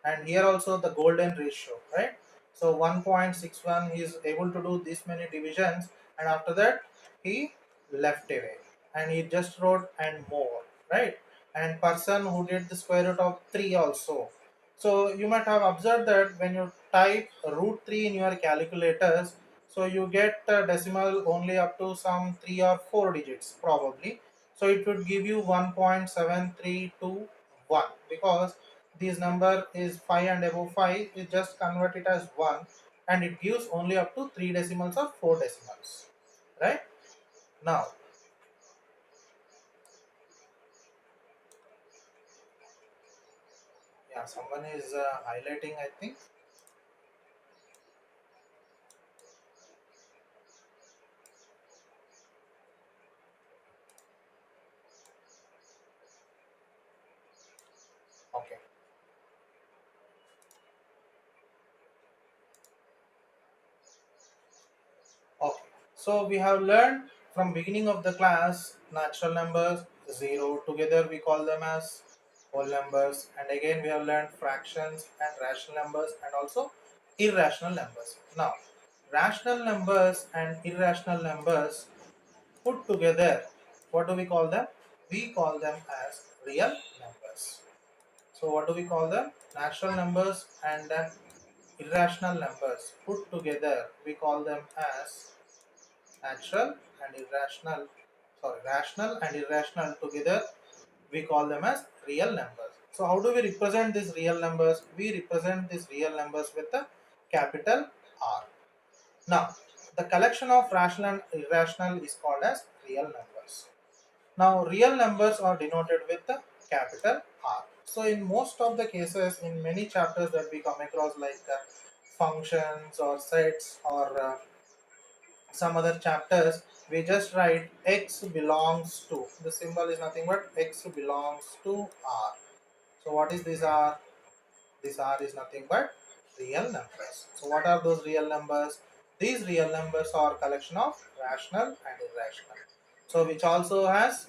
And here also the golden ratio, right? So 1.61, he is able to do this many divisions, and after that he left away and he just wrote and more, right? And person who did the square root of 3 also. So you might have observed that when you type root 3 in your calculators, so you get a decimal only up to some 3 or 4 digits probably. So it would give you 1.7321, because this number is 5 and above 5, you just convert it as 1, and it gives only up to 3 decimals or 4 decimals, right? Now, yeah, someone is highlighting, I think. Okay. Okay, so we have learned from beginning of the class natural numbers, 0 together we call them as whole numbers, and again we have learned fractions and rational numbers and also irrational numbers. Now, rational numbers and irrational numbers put together, what do we call them? We call them as real numbers. So what do we call them? Natural numbers and irrational numbers put together, we call them as natural and irrational, sorry, rational and irrational together, we call them as real numbers. So how do we represent these real numbers? We represent these real numbers with a capital R. Now, the collection of rational and irrational is called as real numbers. Now, real numbers are denoted with the capital R. So, in most of the cases, in many chapters that we come across, like functions or sets or some other chapters, we just write x belongs to. The symbol is nothing but x belongs to R. So, what is this R? This R is nothing but real numbers. So what are those real numbers? These real numbers are collection of rational and irrational. So which also has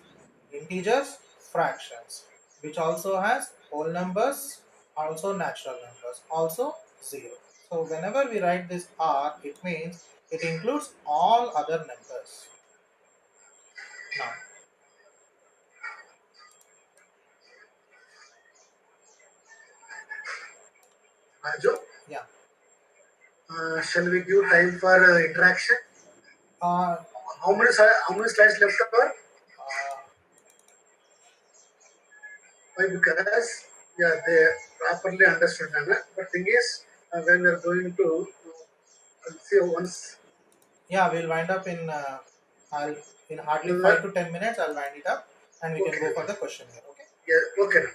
integers, fractions, which also has whole numbers, also natural numbers, also zero. So whenever we write this R, it means it includes all other numbers. Now,
Joe,
yeah.
shall we give time for interaction?
Uh,
How many slides left over?
uh,
Why? Because yeah, they properly understood. But thing is, when we are going to see once,
Yeah, we'll wind up I'll in hardly
uh,
5 to 10 minutes. I'll wind it up, and we can
okay,
go for the question here. Okay.
yeah, okay.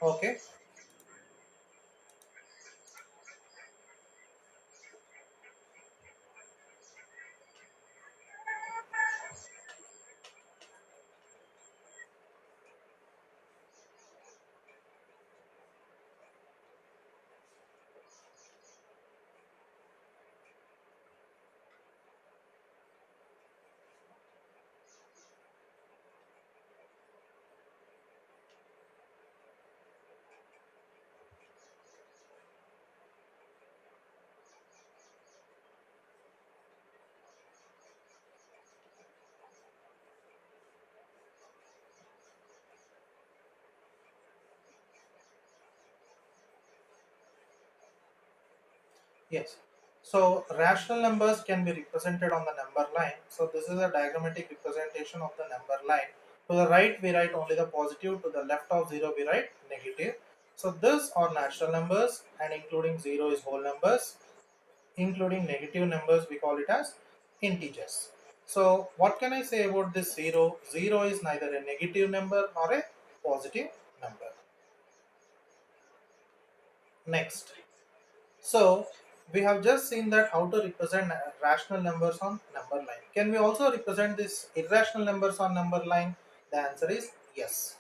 Okay. Yes. So rational numbers can be represented on the number line. So this is a diagrammatic representation of the number line. To the right we write only the positive, to the left of 0 we write negative. So this are natural numbers, and including 0 is whole numbers, including negative numbers we call it as integers. So what can I say about this 0? 0 is neither a negative number nor a positive number. Next. So we have just seen that how to represent rational numbers on number line. Can we also represent this irrational numbers on number line? The answer is yes.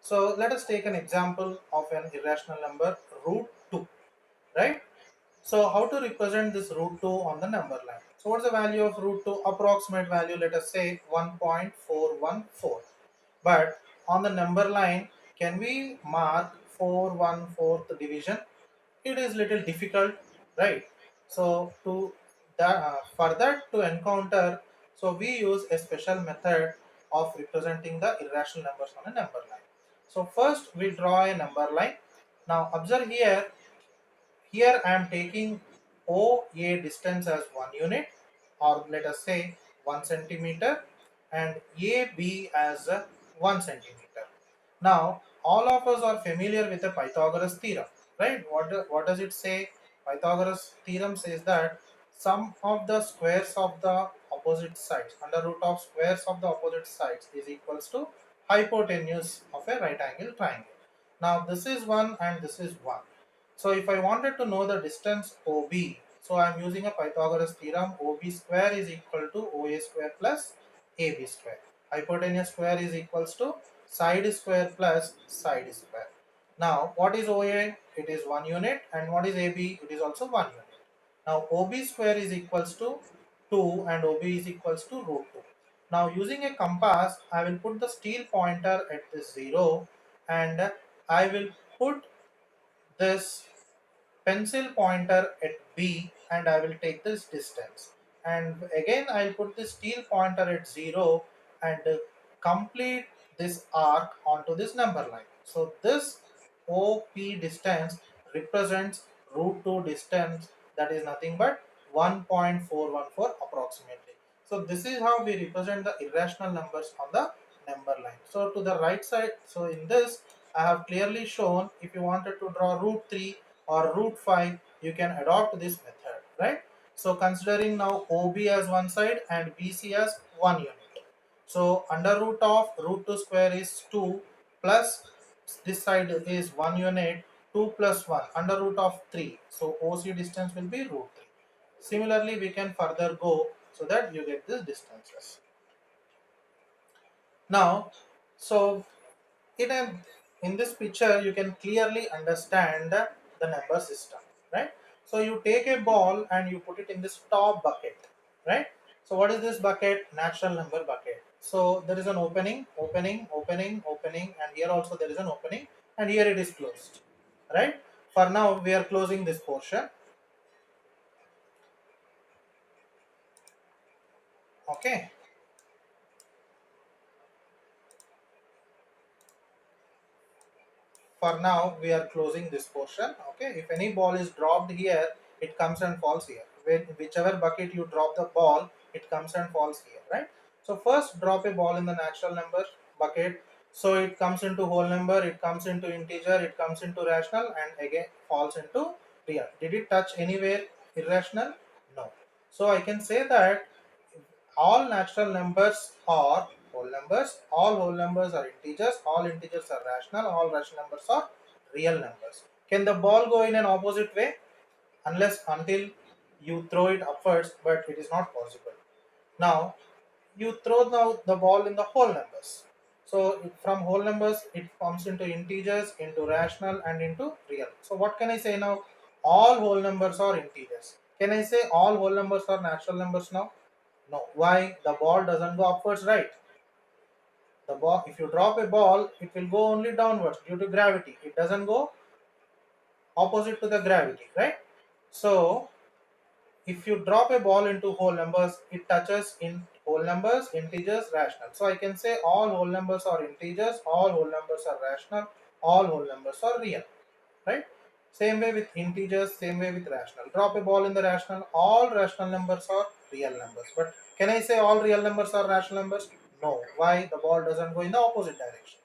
So let us take an example of an irrational number, root 2, right? So how to represent this root 2 on the number line? So what's the value of root 2? Approximate value, let us say 1.414. But on the number line, can we mark 4/1/4 division? It is little difficult, right? So for that to encounter, so we use a special method of representing the irrational numbers on a number line. So first we draw a number line. Now observe here. Here I am taking OA distance as 1 unit, or let us say 1 centimeter, and AB as 1 centimeter. Now all of us are familiar with the Pythagoras theorem, right? What does it say? Pythagoras theorem says that sum of the squares of the opposite sides, under root of squares of the opposite sides, is equals to hypotenuse of a right angle triangle. Now this is 1 and this is 1. So if I wanted to know the distance OB, so I am using a Pythagoras theorem. OB square is equal to OA square plus AB square. Hypotenuse square is equals to side square plus side square. Now what is OA? It is 1 unit, and what is AB? It is also 1 unit. Now OB square is equals to 2 and OB is equals to root 2. Now using a compass, I will put the steel pointer at this 0, and I will put this pencil pointer at B, and I will take this distance. And again I'll put this steel pointer at 0 and complete this arc onto this number line. So this OP distance represents root 2 distance, that is nothing but 1.414 approximately. So this is how we represent the irrational numbers on the number line. So to the right side, so in this I have clearly shown, if you wanted to draw root 3 or root 5, you can adopt this method, right? So considering now OB as one side and BC as 1 unit. So under root of root 2 square is 2, plus this side is 1 unit, 2 plus 1 under root of 3. So OC distance will be root 3. Similarly, we can further go so that you get these distances. Now, so in this picture you can clearly understand the number system, right? So you take a ball and you put it in this top bucket, right? So what is this bucket? Natural number bucket. So there is an opening, and here also there is an opening, and here it is closed, right? For now we are closing this portion. Okay. For now we are closing this portion. Okay, if any ball is dropped here, it comes and falls here. Whichever bucket you drop the ball, it comes and falls here, right? So first drop a ball in the natural number bucket, so it comes into whole number, it comes into integer, it comes into rational, and again falls into real. Did it touch anywhere irrational? No. So I can say that all natural numbers are whole numbers, all whole numbers are integers, all integers are rational, all rational numbers are real numbers. Can the ball go in an opposite way? Until you throw it upwards, but it is not possible. Now you throw now the ball in the whole numbers. So from whole numbers it comes into integers, into rational, and into real. So what can I say now? All whole numbers are integers. Can I say all whole numbers are natural numbers now? No. Why? The ball doesn't go upwards, right? The ball, if you drop a ball, it will go only downwards due to gravity. It doesn't go opposite to the gravity, right? So if you drop a ball into whole numbers, it touches in whole numbers, integers, rational. So I can say all whole numbers are integers, all whole numbers are rational, all whole numbers are real, right? Same way with integers, same way with rational. Drop a ball in the rational, all rational numbers are real numbers. But can I say all real numbers are rational numbers? No. Why? The ball doesn't go in the opposite direction.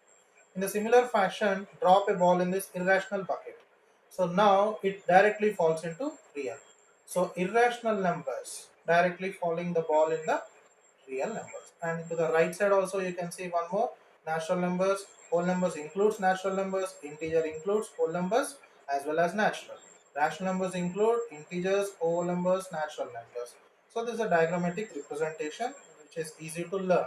In a similar fashion, drop a ball in this irrational bucket. So now it directly falls into real. So irrational numbers directly falling the ball in the real numbers. And to the right side also you can see one more, natural numbers. Whole numbers includes natural numbers, integer includes whole numbers as well as natural. Rational numbers include integers, whole numbers, natural numbers. So this is a diagrammatic representation which is easy to learn.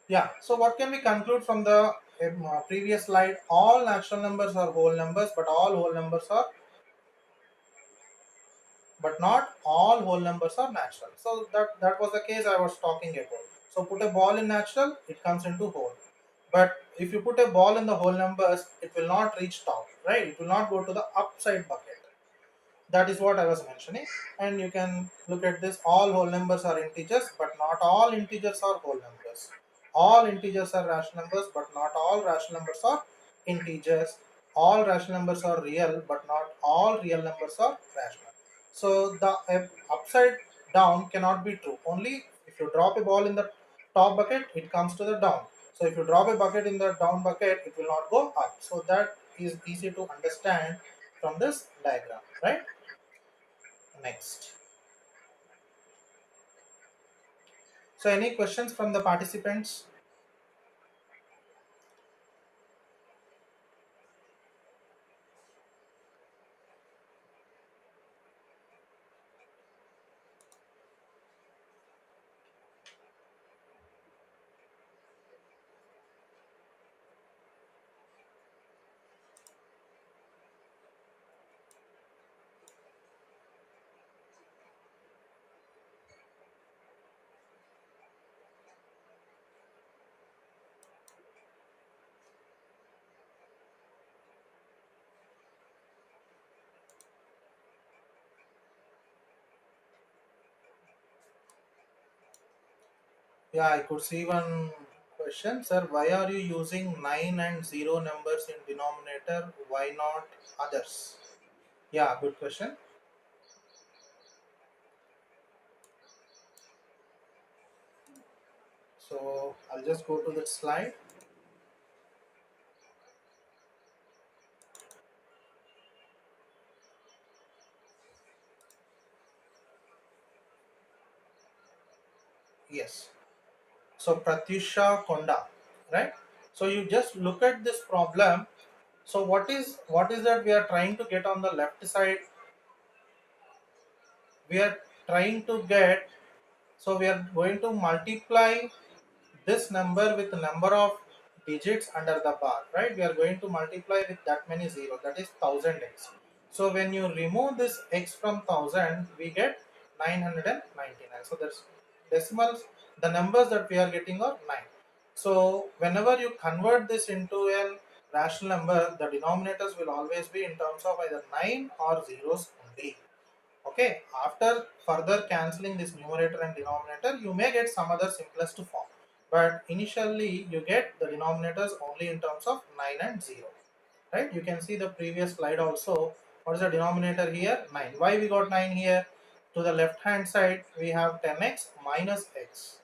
Yeah, so what can we conclude from the previous slide? All natural numbers are whole numbers, but all whole numbers are, but not all whole numbers are natural. So that was the case I was talking about. So put a ball in natural, it comes into whole. But if you put a ball in the whole numbers, it will not reach top, right? It will not go to the upside bucket. That is what I was mentioning. And you can look at this, all whole numbers are integers, but not all integers are whole numbers. All integers are rational numbers, but not all rational numbers are integers. All rational numbers are real, but not all real numbers are rational. So the upside down cannot be true. Only if you drop a ball in the top bucket, it comes to the down. So if you drop a bucket in the down bucket, it will not go up. So that is easy to understand from this diagram, right? Next. So any questions from the participants? Yeah, I could see one question. Sir, why are you using 9 and 0 numbers in denominator? Why not others? Yeah, good question. So I'll just go to that slide. Yes. So Pratyusha Konda, right? So you just look at this problem. So what is that we are trying to get on the left side? We are trying to get, so we are going to multiply this number with the number of digits under the bar, right? We are going to multiply with that many zeros, that is 1000x. So when you remove this x from 1000, we get 999. So there's decimals, the numbers that we are getting are 9. So whenever you convert this into a rational number, the denominators will always be in terms of either 9 or zeros only. Okay, after further cancelling this numerator and denominator, you may get some other simplest form. But initially, you get the denominators only in terms of 9 and 0. Right? You can see the previous slide also. What is the denominator here? 9. Why we got 9 here? To the left hand side, we have 10x minus x.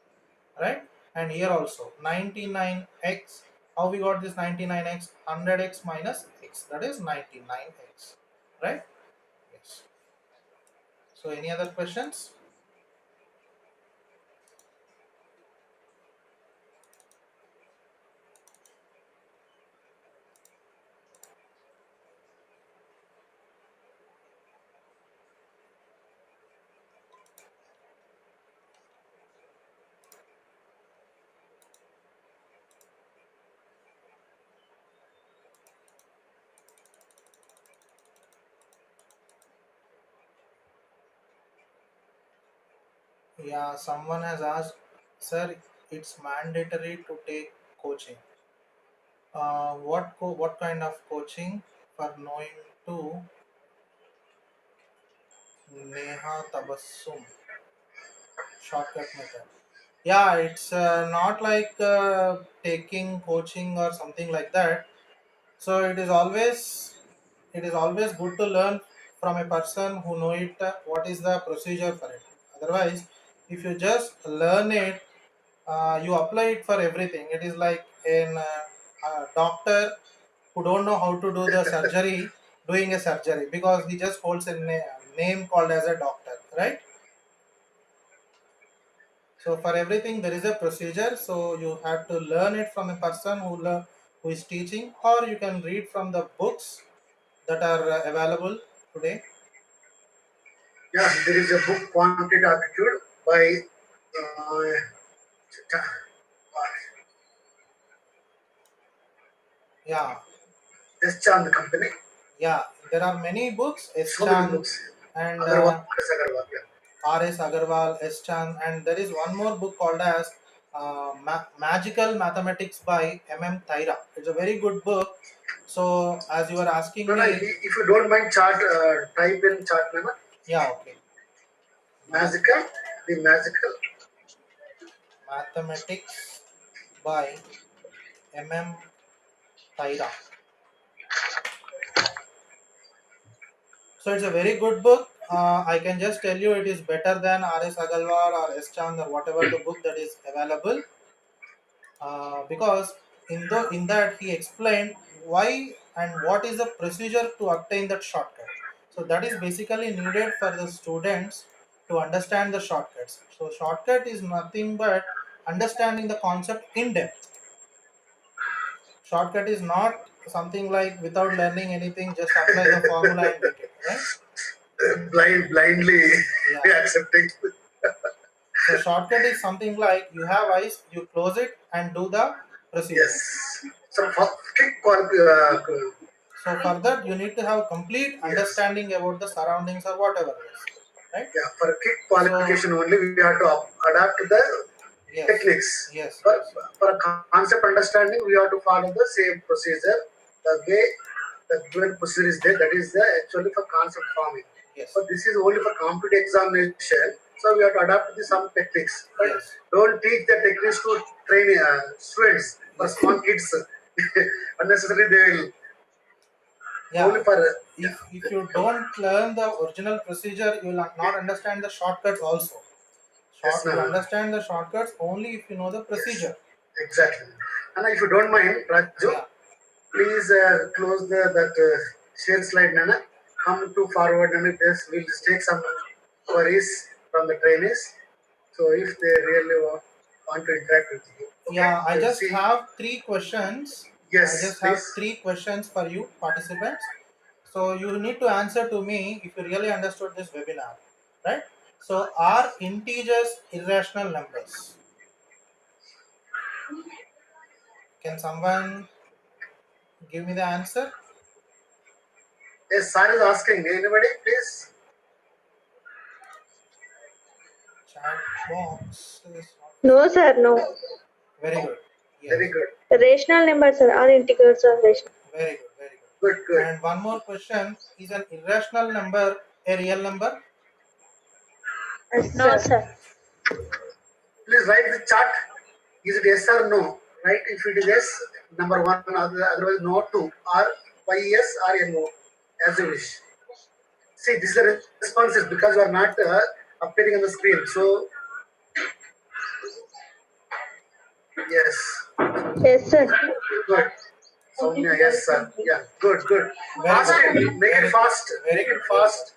Right? And here also 99x. How we got this 99x? 100x minus x. That is 99x. Right? Yes. So any other questions? Yeah, someone has asked, sir, it's mandatory to take coaching. What kind of coaching for knowing to Neha Tabassum shortcut method. Yeah, it's not like taking coaching or something like that. So it is always good to learn from a person who know it what is the procedure for it. Otherwise, if you just learn it, you apply it for everything. It is like a doctor who don't know how to do the surgery doing a surgery because he just holds a name called as a doctor, right? So for everything there is a procedure. So you have to learn it from a person who is teaching, or you can read from the books that are available today.
Yeah, there is a book Quantitative Aptitude by uh,
Yeah,
S. Chand Company.
yeah. There are many books. S.
So many
Chan
books.
and
Agarwal, Agarwal. Yeah.
R.S. Agarwal, S. Chan, and there is one more book called as Magical Mathematics by M. Thaira. It's a very good book. So as you were asking
No, no.
me,
If you don't mind, chart type in chart name.
yeah, okay. Math,
Magical, the magical.
Mathematics by M. Thaira. So it's a very good book. I can just tell you it is better than R.S. Agarwal or S. Chand or whatever the book that is available, because in that he explained why and what is the procedure to obtain that shortcut. So that is basically needed for the students to understand the shortcuts. So shortcut is nothing but understanding the concept in depth. Shortcut is not something like without learning anything, just apply the formula and get it, right?
Blindly
Yeah.
accepting.
So shortcut is something like you have eyes, you close it and do the procedure.
Yes. So quick
So for that you need to have complete
yes.
understanding about the surroundings or whatever it is, right?
Yeah. For quick
So
qualification only, we have to adapt to the
yes,
techniques.
yes,
For,
yes,
for concept understanding, we have to follow the same procedure. The way the given procedure is there, that is the actually for concept forming.
yes,
But this is only for competitive examination, so we have to adapt to some techniques. But
yes,
don't teach the techniques to train students for
yes.
small kids. Unnecessarily, they will only
Yeah.
for
If you don't learn the original procedure, you will not understand the shortcuts also.
yes,
You
ma'am.
understand the shortcuts only if you know the
Yes,
procedure.
exactly. And if you don't mind, Raju,
Yeah.
please close that share slide, Nana. Come to forward, and this we'll just take some queries from the trainees. So if they really want to interact with you, okay,
Yeah, I
they'll
just
see.
have three questions. I
Yes,
just have
please.
three questions for you, participants. So you need to answer to me if you really understood this webinar, right? So are integers irrational numbers? Can someone give me the answer?
Yes, sir is asking. Anybody, please?
Chat box is not
No, sir, no.
very
Oh,
good.
very
Yes,
good.
Rational numbers, sir, are integers or rational.
very good, very good.
Good, good.
And one more question: is an irrational number a real number?
Yes, no, sir.
Please write the chart. Is it yes or no? Right? If it is yes, number one, otherwise no two, or by yes or no, as you wish. See, this is the responses because you are not appearing on the screen. So, yes,
Yes, sir.
good. Soumya, yes, sir. Yeah, good, good.
Very
Fast
good,
it. Make it
very good,
fast.
very
Make
good,
it
very good.
fast.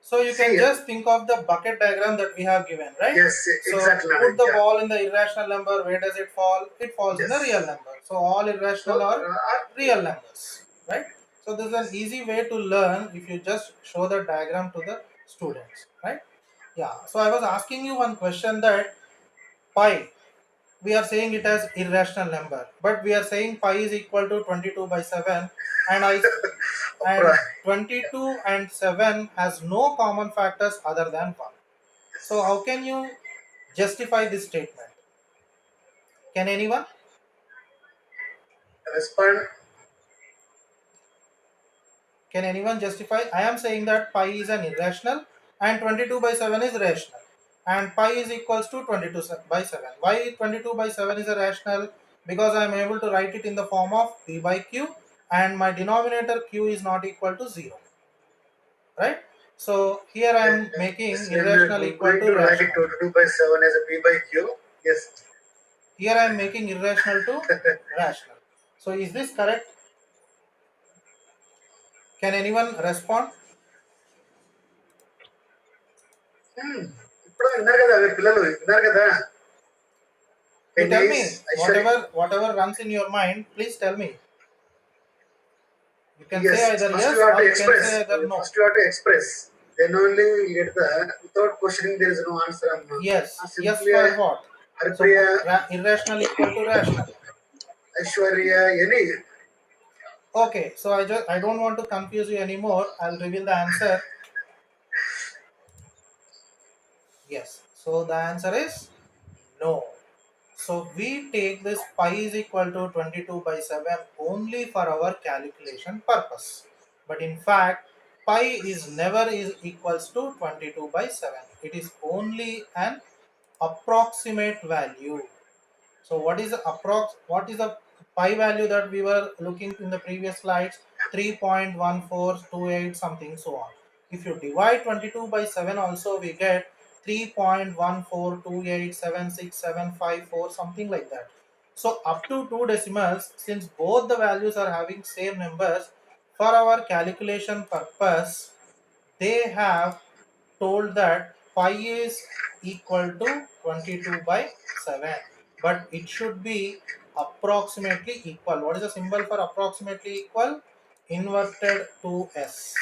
So you can
See,
just think of the bucket diagram that we have given, right?
yes,
So
exactly.
put the
Yeah,
ball in the irrational number. Where does it fall? It falls in the real
yes.
number. So all
So,
irrational are real numbers, right? So this is an easy way to learn if you just show the diagram to the students, right? Yeah. So I was asking you one question that pi, we are saying it as irrational number, but we are saying pi is equal to 22 by 7, and I and
right.
22 and 7 has no common factors other than 1. So how can you justify this statement? Can anyone?
Respond.
Can anyone justify? I am saying that pi is an irrational and 22 by 7 is rational, and pi is equals to 22 by 7. Why 22 by 7 is a rational? Because I am able to write it in the form of p by q, and my denominator q is not equal to 0, right? So here I am making
Yes, when we are
irrational equal
going
to
to write
rational.
22 by 7 as a P by Q, yes.
Here I am making irrational to rational. So is this correct? Can anyone respond?
ఇప్పుడు విన్నారు కదా మీరు పిల్లలు విన్నారు కదా
You tell
Denise,
me
Aishwarya.
whatever runs in your mind. Please tell me. You can say
Yes,
either
first you
yes
have
or
to
you can
express.
say either no.
First you have to express. Then only you get the, without questioning there is no answer.
Yes. Yes
Simply
for what? So
Harpriya,
irrational equal to rational.
Aishwarya, any.
Okay. So I don't want to confuse you anymore. I'll reveal the answer. Yes. So the answer is no. So we take this pi is equal to 22 by 7 only for our calculation purpose. But in fact, pi is never is equals to 22 by 7. It is only an approximate value. So what is the pi value that we were looking in the previous slides? 3.1428 something so on. If you divide 22 by 7 also we get 3.142876754 something like that. So up to 2 decimals, since both the values are having same numbers, for our calculation purpose they have told that pi is equal to 22 by 7, but it should be approximately equal. What is the symbol for approximately equal? Inverted 2s.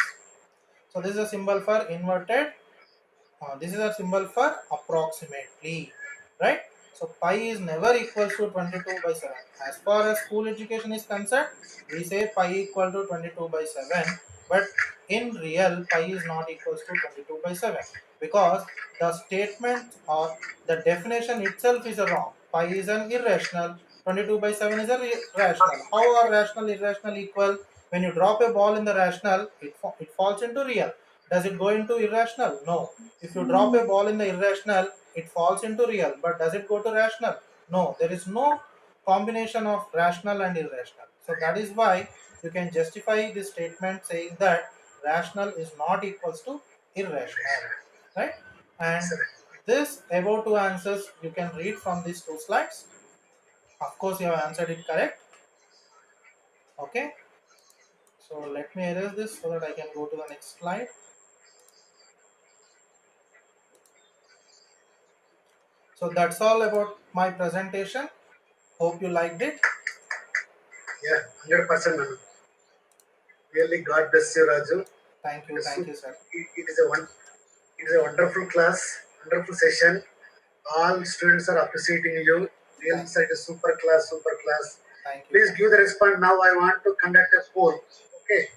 So this is a symbol for inverted, this is a symbol for approximately, right? So pi is never equals to 22 by 7. As far as school education is concerned, we say pi equal to 22 by 7, but in real pi is not equals to 22 by 7, because the statement or the definition itself is wrong. Pi is an irrational, 22 by 7 is a rational. How are rational irrational equal? When you drop a ball in the rational, it falls into real. Does it go into irrational? No. If you drop a ball in the irrational, it falls into real. But does it go to rational? No. There is no combination of rational and irrational. So that is why you can justify this statement saying that rational is not equals to irrational, right? And this above two answers you can read from these two slides. Of course, you have answered it correct. Okay. So let me erase this so that I can go to the next slide. So that's all about my presentation. Hope you liked it.
Yeah, 100%. Man. Really, God bless you, Raju.
Thank you, sir.
It is it is a wonderful class, wonderful session. All students are appreciating you. Really,
Thank,
it is super class, super class.
thank you.
Please give the response. Now I want to conduct a poll. Okay.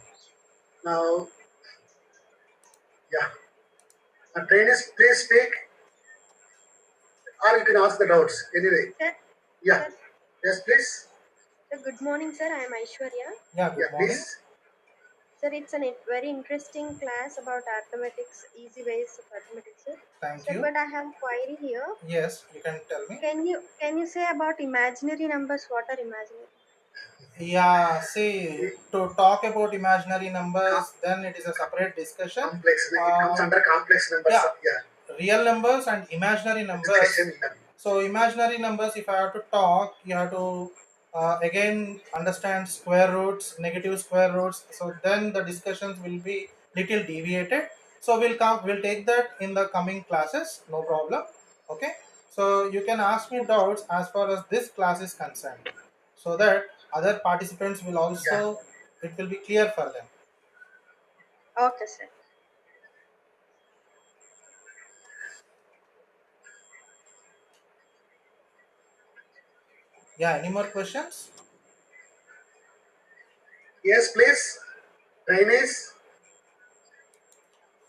Now, yeah. Trainers, please speak, or you can ask the doubts. Anyway,
Sir,
yeah.
sir,
Yes, please.
sir, good morning, sir. I am Aishwarya.
Yeah, good
Yeah,
morning.
please.
Sir, it's a very interesting class about arithmetics, easy ways of arithmetics, sir.
Thank
Sir,
you.
but I have query here.
Yes, you can tell me.
Can you say about imaginary numbers? What are imaginary?
Yeah, see, to talk about imaginary numbers,
Com-
then it is a separate discussion.
Complex. It comes under complex numbers.
Yeah,
Yeah.
real numbers and imaginary numbers.
Discussion. Yeah.
So imaginary numbers, if I have to talk, you have to again understand square roots, negative square roots. So then the discussions will be little deviated. So we'll take that in the coming classes, no problem. Okay. So you can ask me doubts as far as this class is concerned, so that other participants will
Yeah.
also, it will be clear for them.
Okay, sir.
Yeah, any more questions?
Yes, please. Trainers.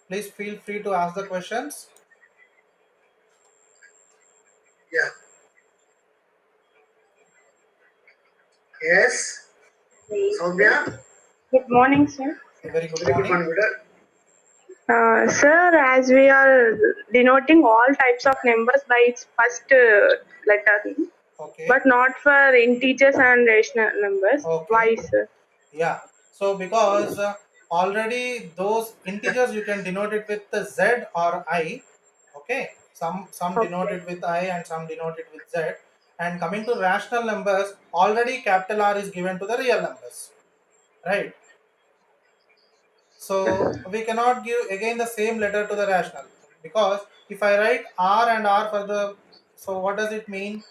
Please feel free to ask the questions.
Yeah. Yes. Soumya.
Good morning, sir.
A very good
Very good
morning.
morning, Buddha.
Sir, as we are denoting all types of numbers by its first letter,
Okay.
but not for integers and rational numbers.
Okay.
Why, sir?
Yeah. So because already those integers you can denote it with the Z or I. Okay. Some denote
Okay.
it with I and some denote it with Z. And coming to rational numbers, already capital R is given to the real numbers. Right. So we cannot give again the same letter to the rational, because if I write R and R for the, so what does it mean?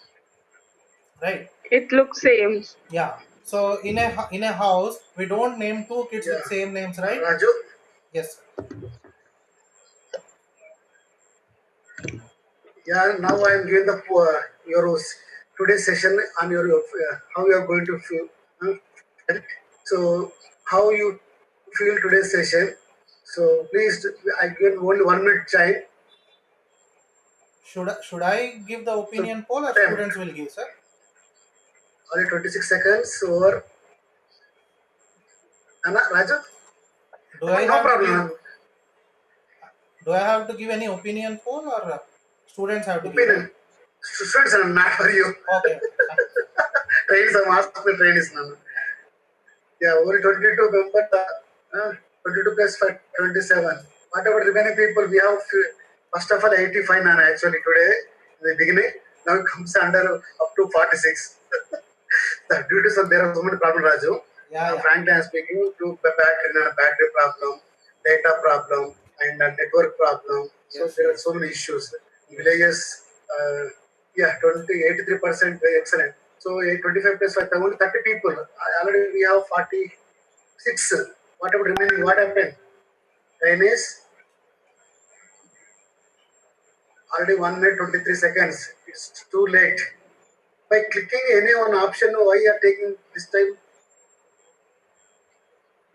Right.
It looks same.
Yeah. So in a house we don't name two kids
Yeah.
with same names, right?
Raju,
Yes.
yeah, now I am giving the your today's session on your how you are going to feel. So how you feel today's session. So please, I give only 1 minute time.
Should I give the
So
opinion poll or
time
students will give, sir?
only 26 seconds. Or Anna, Raju,
Do I
no
have to give
problem.
any opinion poll, or students have to give, right?
Opinion. Students are not for you.
Okay.
Trainees are asking the trainees now. Yeah, only 22 members. 22 plus 27. Whatever remaining people, we have first of all 85 now actually today in the beginning. Now it comes under up to 46. Due to some, there are so many problems, Raju.
Yeah.
Frankly, I'm speaking to battery problem, data problem, and network problem. So
Yes,
there are
yes.
so many issues.
Yes.
Villages, yeah, 83% excellent. So 25 plus 5, only 30 people. Already we have 46. Whatever remaining, what happened? Chinese, already 1 minute 23 seconds. It's too late. By clicking any one option, why you are taking this time?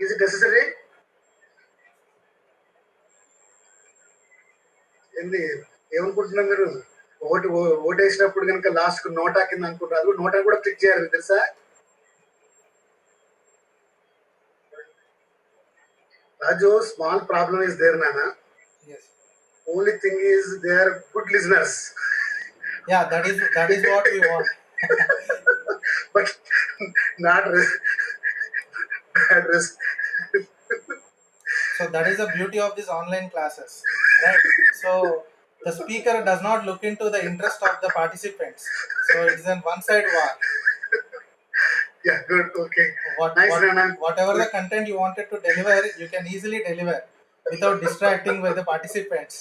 Is it necessary? ఏంది ఏమనుకుంటున్నారు మీరు vote వేసినప్పుడు కనుక last నోటా కింద అనుకుంటారు, నోటా కూడా click చేయాలి తెలుసా? Raju, small problem is there నానా.
Yes.
Only thing is they are good listeners.
Yeah, that is what we want.
But not address.
So that is the beauty of these online classes, right? So the speaker does not look into the interest of the participants. So it's an one-side war.
Yeah, good, okay. Nice, Nana.
Whatever the content you wanted to deliver, you can easily deliver without distracting by the participants.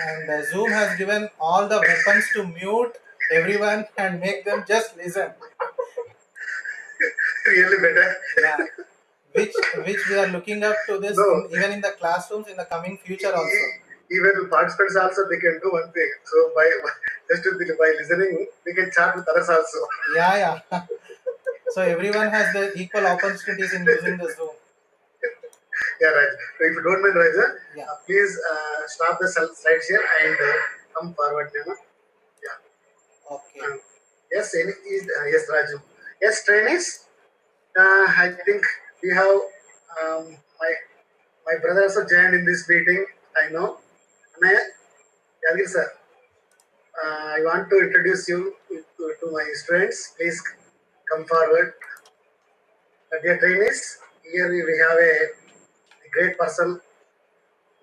And Zoom has given all the weapons to mute everyone and make them just listen.
Really better.
Yeah. Which we are looking up to this
No.
even in the classrooms in the coming future also.
Even participants also, they can do one thing. So by listening, they can chat with others also.
Yeah. So everyone has the equal opportunities in using the Zoom.
Yeah, right. So if you don't mind, Raja,
Yeah.
please stop the slide share and come forward, Nana. Yeah.
Okay.
Yes, yes, Raju. Yes, trainees. I think we have my brother also joined in this meeting. I know. Anaya, Yadgir sir. I want to introduce you to my students. Please come forward. Dear trainees, here we have a great person.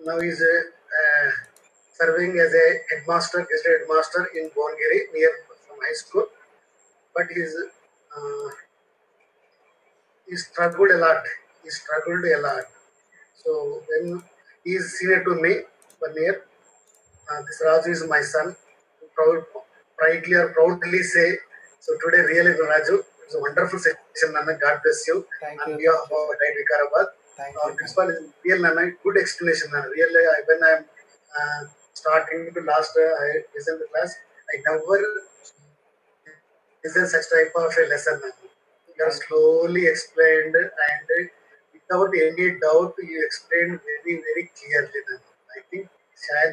Now he is serving as a headmaster, guest headmaster in Bongiri near from high school. But he struggled a lot. So when he is senior to me, 1 year, this Raju is my son. Proudly say. So today, really, Raju, it's a wonderful session, Nana. God bless you.
Thank
On
you.
behalf of Dr. Vikarabad,
Thank
our
you.
principal is real, Nana. Good explanation, Nana. Really, when I'm starting to last, I listen the class. I never listen such type of a lesson, Nana. You have slowly explained and without any doubt, you explained very, very clearly, Nana. I think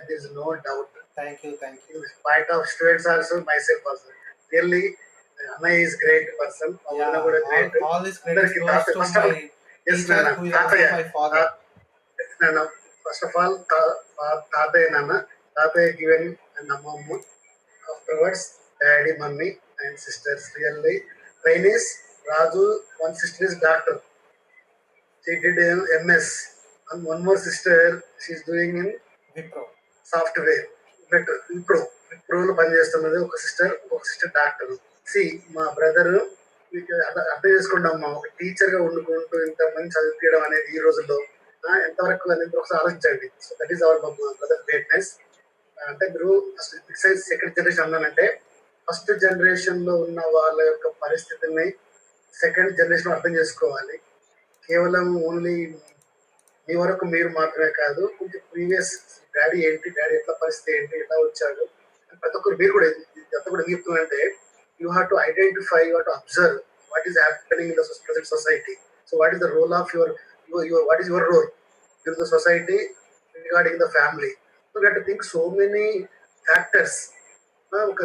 there is no doubt.
Thank you.
In spite of students also, myself also. Really, Anna is great person.
Yeah, all this credit
అందరికీ
goes to
first of all,
my
yes,
teacher,
Nana.
who is also my father.
Nana, First of all, Tataya Nana, Tataya given and Amma. Afterwards, daddy, mummy, and sisters. Really, mine is Raju. One sister is doctor. She did MS, and one more sister she's doing in
Wipro.
Software విప్రోలో పనిచేస్తున్నది ఒక sister doctor. సి మా brother మీకు అర్థం చేసుకుంటాం, ఒక teacher గా వండుకుంటూ ఇంతమంది చదివించడం అనేది ఈ రోజుల్లో ఎంతవరకు అనేది ఒకసారి ఆలోచించండి. So that is our brother greatness. అంటే మీరు ఫస్ట్ సెకండ్ జనరేషన్ అన్నానంటే ఫస్ట్ జనరేషన్ లో ఉన్న వాళ్ళ యొక్క పరిస్థితిని సెకండ్ జనరేషన్ అర్థం చేసుకోవాలి. కేవలం ఓన్లీ మీ వరకు మీరు మాత్రమే కాదు, కొంచెం ప్రీవియస్ డాడీ ఏంటి, డాడీ ఎట్లా పరిస్థితి ఏంటి, ఎట్లా వచ్చాడు ప్రతి ఒక్కరు మీరు కూడా ఎంత కూడా చెప్తుందంటే you have to identify, you have to observe what is happening in the present society. So what is the role of your what is your role in the society regarding the family. So you have to think so many factors. ఒక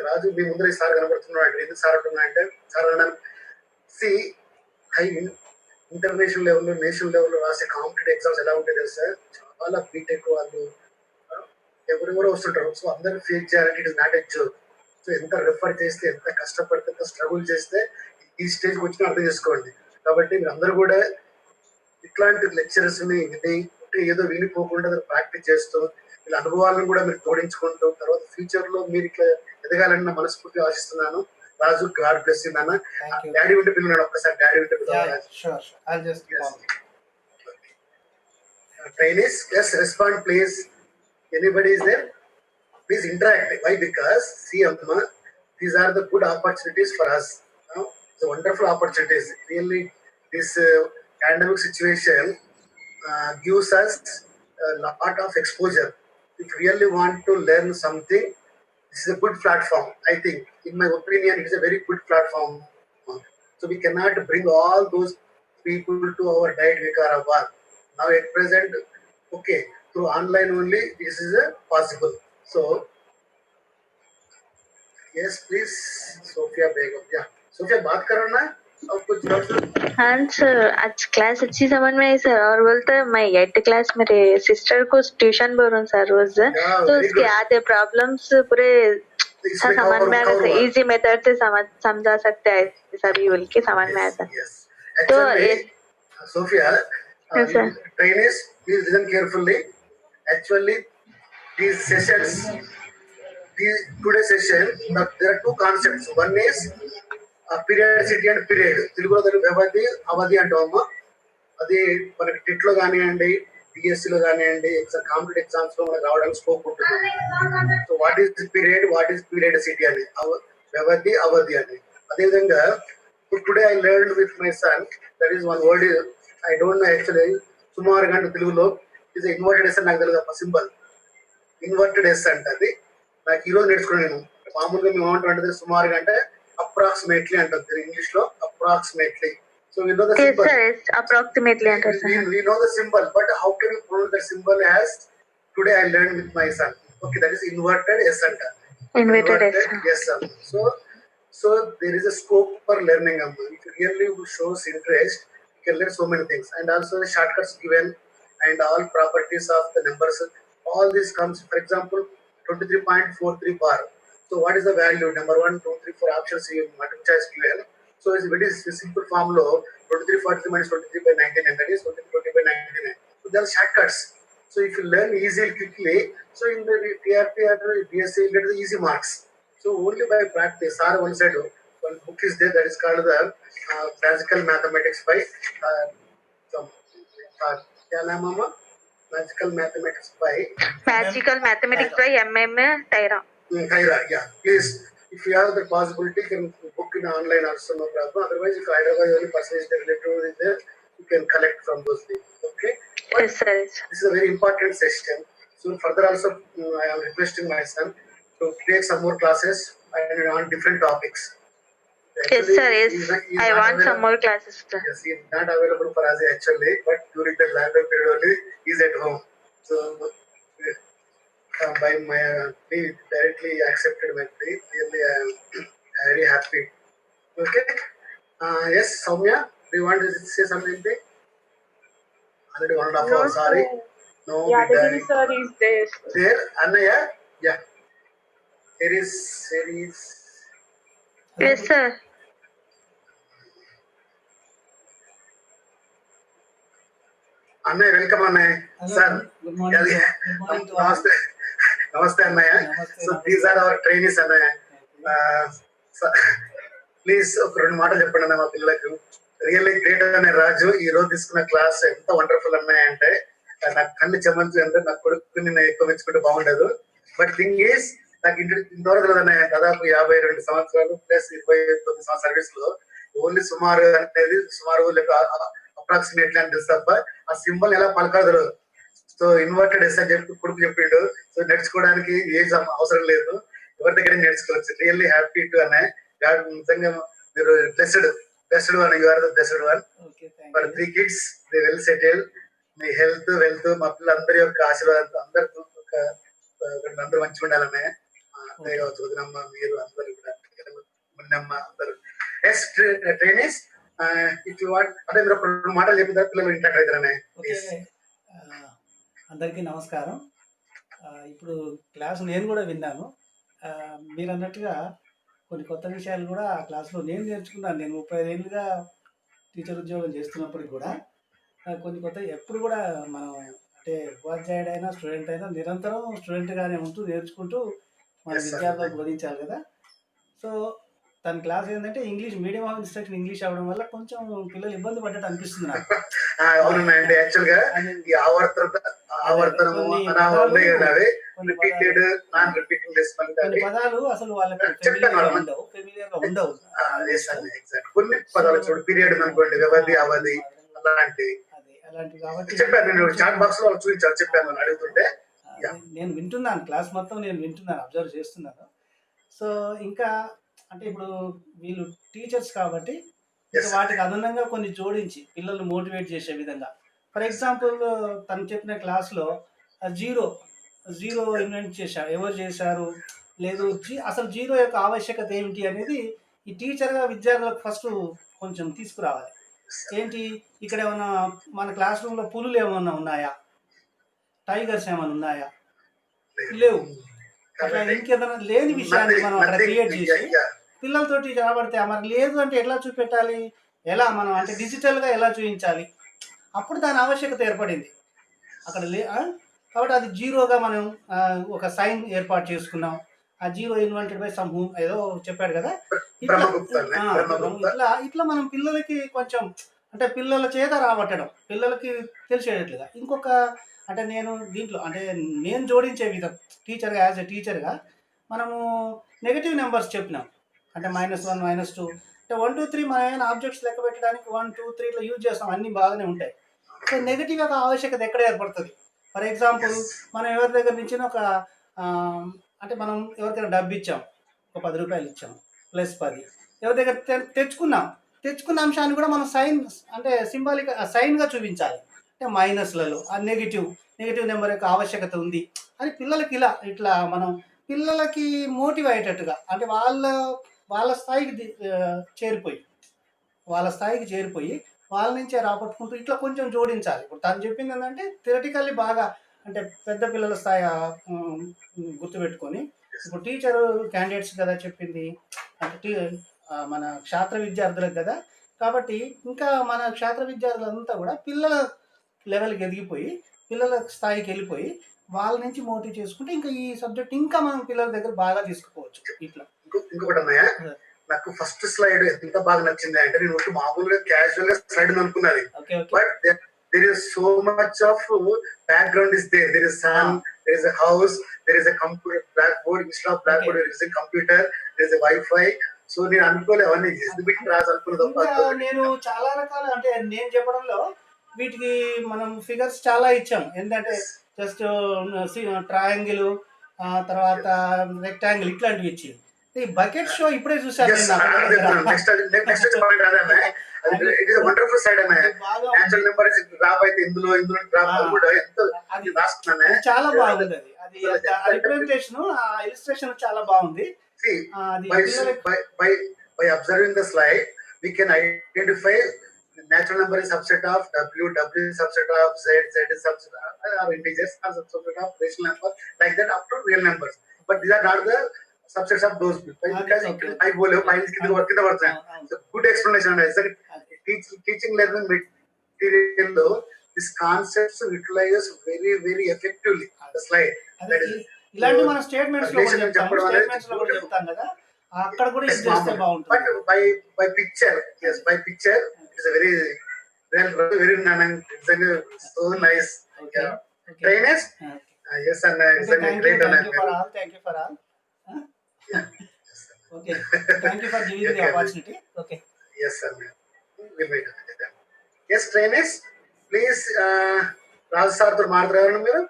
రాజు మీ ముందర ఈ sir కనబడుతున్నాడు, ఎందుకు sir అంటున్నా అంటే sir అన్నాను C high international లెవెల్లో national లెవెల్లో రాసే కాంపిటేటివ్ ఎగ్జామ్స్ ఎలా ఉంటాయి తెలుసా, చాలా బీటెక్ వాళ్ళు ఎవరెవరో వస్తుంటారు. సో అందరూ ఫేస్ చేయాలంటే it is not a joke. So ఎంత రెఫర్ చేస్తే, ఎంత కష్టపడితే, ఎంత స్ట్రగుల్ చేస్తే ఈ స్టేజ్కి వచ్చినా అర్థం చేసుకోండి. కాబట్టి మీరు అందరూ కూడా ఇట్లాంటి లెక్చరర్స్ ని విని ఏదో వినిపోకుండా ప్రాక్టీస్ చేస్తూ వీళ్ళ అనుభవాలను కూడా మీరు తోడించుకుంటూ తర్వాత ఫ్యూచర్ లో మీరు ఇట్లా ఎదగాలని నా మనస్ఫూర్తిగా ఆశిస్తున్నాను. రాజు, గాడ్ బ్లెస్ యు నాన్న.
Thank you.
డాడీ ఉంటే పిల్లలు ఒక్కసారి డాడీ ఉంటే
Yeah,
పిల్లలు.
sure. I'll just
Yes.
call.
Trainees, yes, respond please. Anybody is there? Please interact. Why? Because see, Amma, these are the good opportunities for us. It's a wonderful opportunities. Really, this pandemic situation gives us a lot of exposure. If you really want to learn something, this is a good platform. I think, in my opinion, it is a very good platform. So we cannot bring all those people to our diet Vikarabad. Now at present, okay, through online only this is possible. So yes, please, Sophia Begum. Yeah, Sophia, बात करो ना और कुछ और.
हाँ sir, आज class अच्छी समझ में आई सर। और बोलते हैं मैं 8th क्लास मेरे सिस्टर को ट्यूशन बोल रहा हूँ सर रोज।
Yeah,
तो
very
उसके
good.
आधे प्रॉब्लम्स पूरे
इसमें
समझ में आ गए
cover
सर।
हुआ.
इजी मेथड से समझा सकते हैं सभी बोल के समझ में आया
Yes,
सर।
yes.
तो
Actually, Sophia,
Yes, sir.
trainees, please listen carefully. Actually, these sessions, today's session, there are two concepts. One is periodicity and period. తెలుగులో దాన్ని వ్యవధి, అవధి అంటామమ్మా. అది మనకి టెట్ లో కానివ్వండి, పిఎస్సి లో కానివ్వండి, కాంపిటేటివ్ ఎగ్జామ్స్ లో మనకు రావడానికి స్కోప్ ఉంటుంది. So what is period, what is periodicity అని, వ్యవధి, అవధి అని. అదేవిధంగా today I learn with my son that is one word I don't know actually. సుమారుగా అంటే తెలుగులో ఇస్ ఇన్వర్టెడ్ ఎస్ అని నాకు తెలియదు సింబల్. ఇన్వర్టెడ్ ఎస్ అంటది నాకు ఈ రోజు నేర్చుకున్నాను నేను. మామూలుగా మేము ఏమంటాం సుమారుగా అంటే అప్రాక్సిమేట్లీ అంటారు ఇంగ్లీష్ లో, approximately. So we know the
yes
symbol,
sir, it's approximately under sir.
we know the symbol, but how can you pronounce the symbol as today I learned with my son? Okay, that is inverted S anta.
Inverted S.
Yes, sir. So there is a scope for learning. If you really shows interest, you can learn so many things. And also the shortcuts given and all properties of the numbers. All this comes, for example, 23.43 bar. So what is the value? Number 1, 2, 3, 4 options you multiple choice given. So it's very simple formula. 2343 minus 23 by 99, that is 23 by 99. So there are shortcuts. So if you learn easily, quickly, so in the TRP or BSc, you get the easy marks. So only by practice. Sir once said, one book is there that is called the Classical Mathematics by क्या नाम है? Magical Mathematics by
Magical Mathematics by MM Taira.
Khaira. Yeah, please, if you have the possibility, you can book in online also, no problem. Otherwise, if Hyderabad only percentage relative is there, you can collect from those things. Okay. But
Yes sir.
this is a very important session. So further also, I am requesting my son to take some more classes and on different topics.
Yes sir, yes.
He is
I
not
want some
available.
more classes sir.
Yes, he is not available for us actually, but during the lockdown period only, he is at home. So by my he directly accepted my plea. Really, I am very happy. Okay. Yes, Soumya, do you want to say something? already 1.5 hours.
Not
Sorry. No,
Yadagiri
Bidari.
sir is there.
There, Annaya. Yeah. There is.
Yes, sir.
Annaya, welcome, Annaya.
Hello,
Sir.
good morning.
Yeah,
Good morning to all.
Namaste. Namaste, Annaya.
Namaste,
So
namaste.
these are our trainees, Annaya.
Okay.
Please ఒక 2 మాటలు చెప్పండి అన్న మా పిల్లలకు. Really great అనే రాజు ఈ రోజు తీసుకున్న క్లాస్ ఎంత వండర్ఫుల్ అన్నాయంటే నాకు కళ్ళు చెమంచు అంటే నా కొడుకుని నేను ఎక్కువ మెచ్చుకుంటే బాగుండదు. బట్ థింగ్ ఈస్ నాకు ఇంతవరకు తెలియదు దాదాపు 52 సంవత్సరాలు ప్లస్ 29 సంవత్సరాల సర్వీస్ లో ఓన్లీ సుమారు అనేది సుమారు అప్రాక్సిమేట్లీ అని తెలుసు తప్ప ఆ సింబల్ ఎలా పలకదు. సో ఇన్వర్టెడ్ ఎస్ అని చెప్పి కొడుకు చెప్పిండు. సో నేర్చుకోవడానికి ఏజ్ అవసరం లేదు, ఎవరి దగ్గర నేర్చుకోవచ్చు. రియల్లీ హ్యాపీ టు అనే నిజంగా మీరు blessed one, you are the blessed one
Okay, thank
for
you.
3 kids. They well settle. మీ హెల్త్ వెల్త్ మా పిల్లలందరి యొక్క ఆశీర్వాదం అందరితో అందరూ మంచిగా ఉండాలనే అత్తయ్య కావచ్చు, వదినమ్మ, మీరు అందరూ కూడా మున్నమ్మ అందరూ. Yes trainees if you want అంటే మీరు ఒక 2 మాటలు చెప్పిన తర్వాత పిల్లలు ఇంటాక్ట్ అవుతారనే.
ఓకే. అందరికీ నమస్కారం. ఇప్పుడు క్లాస్ నేను కూడా విన్నాను. మీరు అన్నట్టుగా కొన్ని కొత్త విషయాలు కూడా ఆ క్లాస్లో నేను నేర్చుకున్నాను. నేను 35 ఏళ్ళుగా టీచర్ ఉద్యోగం చేస్తున్నప్పటికి కూడా కొన్ని కొత్త ఎప్పుడు కూడా మనం అంటే ఉపాధ్యాయుడైనా స్టూడెంట్ అయినా నిరంతరం స్టూడెంట్గానే ఉంటూ నేర్చుకుంటూ మన
Yes, sir.
విద్యార్థులకు బోధించాలి కదా. సో తన క్లాస్ ఏంటంటే English medium of instruction English అవ్వడం వల్ల కొంచెం పిల్లలు ఇబ్బంది పడ్డట్టు అనిపిస్తుంది నాకు.
అవునండి, యాక్చువల్ గా
అని
ఈ ఆవర్తనము
కొన్ని
ఉన్నాయి కదా, అవి
కొన్ని
రిపీటెడ్ నాన్ రిపీటింగ్ రెస్పాన్స్
కొన్ని
అవి
పదాలు అసలు వాళ్ళకి
చెప్పాను
ఫెమిలియర్ గా
అన్న.
ఉండవు,
ఎగ్జాక్ట్ కొన్ని పదాలు చూడు, పీరియడ్ అనుకోండి, వ్యవధి అవధి అలాంటివి
అలాంటివి కాబట్టి
చెప్పాను. నేను చాట్ బాక్స్ లో చూపించాను, చెప్పాను అని అడుగుతుంటే.
నేను వింటున్నాను, క్లాస్ మొత్తం నేను వింటున్నాను, అబ్జర్వ్ చేస్తున్నాను. సో ఇంకా అంటే ఇప్పుడు వీళ్ళు టీచర్స్ కాబట్టి ఇంకా
Yes.
వాటికి అనుగుణంగా కొన్ని జోడించి పిల్లల్ని మోటివేట్ చేసే విధంగా. ఫర్ ఎగ్జాంపుల్ తను చెప్పిన క్లాస్లో జీరో జీరో ఇన్వెంట్ చేశారు, ఎవరు చేశారు, లేదు అసలు జీరో యొక్క ఆవశ్యకత ఏమిటి అనేది ఈ టీచర్గా విద్యార్థులకు ఫస్ట్ కొంచెం తీసుకురావాలి. ఏంటి ఇక్కడ ఏమన్నా మన క్లాస్ రూమ్లో పులులు ఏమన్నా ఉన్నాయా, టైగర్స్ ఏమైనా ఉన్నాయా, లేవు. అట్లా ఇంకేదైనా లేని విషయాన్ని మనం అక్కడ క్రియేట్ చేసి పిల్లలతోటి కనబడితే మరి లేదు అంటే ఎట్లా చూపెట్టాలి, ఎలా మనం అంటే డిజిటల్గా ఎలా చూపించాలి, అప్పుడు దాని ఆవశ్యకత ఏర్పడింది అక్కడ కాబట్టి అది జీరోగా మనం ఒక సైన్ ఏర్పాటు చేసుకున్నాం. ఆ zero invented by some whom ఏదో చెప్పాడు కదా. ఇట్లా మనం పిల్లలకి కొంచెం అంటే పిల్లల చేత రాబట్టడం, పిల్లలకి తెలిసేటట్లుగా. ఇంకొక అంటే నేను దీంట్లో అంటే నేను జోడించే విధం టీచర్గా, యాజ్ ఎ టీచర్గా మనము నెగిటివ్ నెంబర్స్ చెప్పినాం. అంటే -1 -2 అంటే 1 2 3 మనం ఏమైనా ఆబ్జెక్ట్స్ లెక్క పెట్టడానికి 1 2 3 ఇట్లా యూజ్ చేస్తాం, అన్నీ బాగానే ఉంటాయి. సో నెగిటివ్ యొక్క ఆవశ్యకత ఎక్కడ ఏర్పడుతుంది? ఫర్ ఎగ్జాంపుల్ మనం ఎవరి దగ్గర నుంచి ఒక అంటే మనం ఎవరికైనా డబ్బు ఇచ్చాం, ఒక 10 రూపాయలు ఇచ్చాం ప్లస్ 10, ఎవరి దగ్గర తెచ్చుకున్న అంశాన్ని కూడా మనం సైన్ అంటే సింబాలిక్ సైన్గా చూపించాలి. అంటే మైనస్లలో ఆ నెగిటివ్ నెంబర్ యొక్క ఆవశ్యకత ఉంది అని పిల్లలకి ఇట్లా మనం పిల్లలకి మోటివ్ అయ్యేటట్టుగా అంటే వాళ్ళ స్థాయికి చేరిపోయి వాళ్ళ నుంచే రాబట్టుకుంటూ ఇట్లా కొంచెం జోడించాలి. ఇప్పుడు తను చెప్పింది ఏంటంటే థియరిటికల్లీ బాగా అంటే పెద్ద పిల్లల స్థాయి గుర్తుపెట్టుకొని, ఇప్పుడు టీచరు క్యాండిడేట్స్ కదా చెప్పింది, అంటే మన క్షాత్ర విద్యార్థులకు కదా. కాబట్టి ఇంకా మన క్షాత్ర విద్యార్థులంతా కూడా పిల్లల లెవెల్కి ఎదిగిపోయి పిల్లల స్థాయికి వెళ్ళిపోయి వాళ్ళ నుంచి మోటివ్ చేసుకుంటే ఇంకా ఈ సబ్జెక్ట్ ఇంకా మనం పిల్లల దగ్గర బాగా తీసుకుపోవచ్చు. ఇట్లా
ఇంకొకటి అన్నయ్య, నాకు ఫస్ట్ స్లైడ్ ఎంత బాగా నచ్చింది అంటే నేను మామూలుగా క్యాజువల్ గా స్లైడ్ అనుకున్నది.
Okay okay
but there is so much of background is there is sun, there is a house, there is a computer blackboard, instead of blackboard there is a computer, there is a Wi-Fi. So నేను అనుకోలే అవన్నీ bit రాసి అనుకున్నది.
ఇంకా నేను చాలా రకాల అంటే నేను చెప్పడంలో వీటికి మనం ఫిగర్స్ చాలా ఇచ్చాం. ఏంటంటే జస్ట్ ట్రయాంగిల్, తర్వాత రెక్టాంగిల్ ఇట్లాంటివి ఇచ్చి ఈ బకెట్ షో ఇప్పుడే చూసాను నేను.
నెక్స్ట్ పాయింట్ అదే, ఇట్ ఇస్ వండర్ఫుల్ సైడ్ అన్న. నేచురల్ నెంబర్ డ్రాప్ అయితే ఇందులో డ్రాప్ కూడా ఎంత రాసుకున్నానే,
చాలా బాగుంది. అది రిప్రజెంటేషన్, ఆ ఇలిస్ట్రేషన్ చాలా బాగుంది.
by observing the slide we can identify natural number is subset of W, W is subset of Z, Z is subset of integers, or subset of rational number, like that up to real numbers. But these are not the subsets of those people. Because
Okay.
I bolo, mine is కింద work
అవును.
It's a good explanation. Teaching learning material though, these concepts utilize very, very effectively. The slide.
అదే
That is,
ఇలాంటి మన statements లో కూడా
relation
చెప్తాము,
చెప్పడం అనేది
స్టేట్మెంట్స్ లో కూడా
beautiful.
చెప్తాం కదా, అక్కడ కూడా
Yes,
యూజ్ చేస్తే
but
బాగుంటుంది.
by picture, yes, by picture, it's a very very so nice.
Okay.
Yeah.
Okay.
Trainers, yes, and it's a
Thank
great
you
honor.
for all. Thank you for all.
Yeah.
Okay. Thank you for giving the
Okay.
opportunity. Okay.
Yes, sir. We'll wait with them. Yes, trainers, please, రాజు సార్తో మాట్లాడారు మీరు,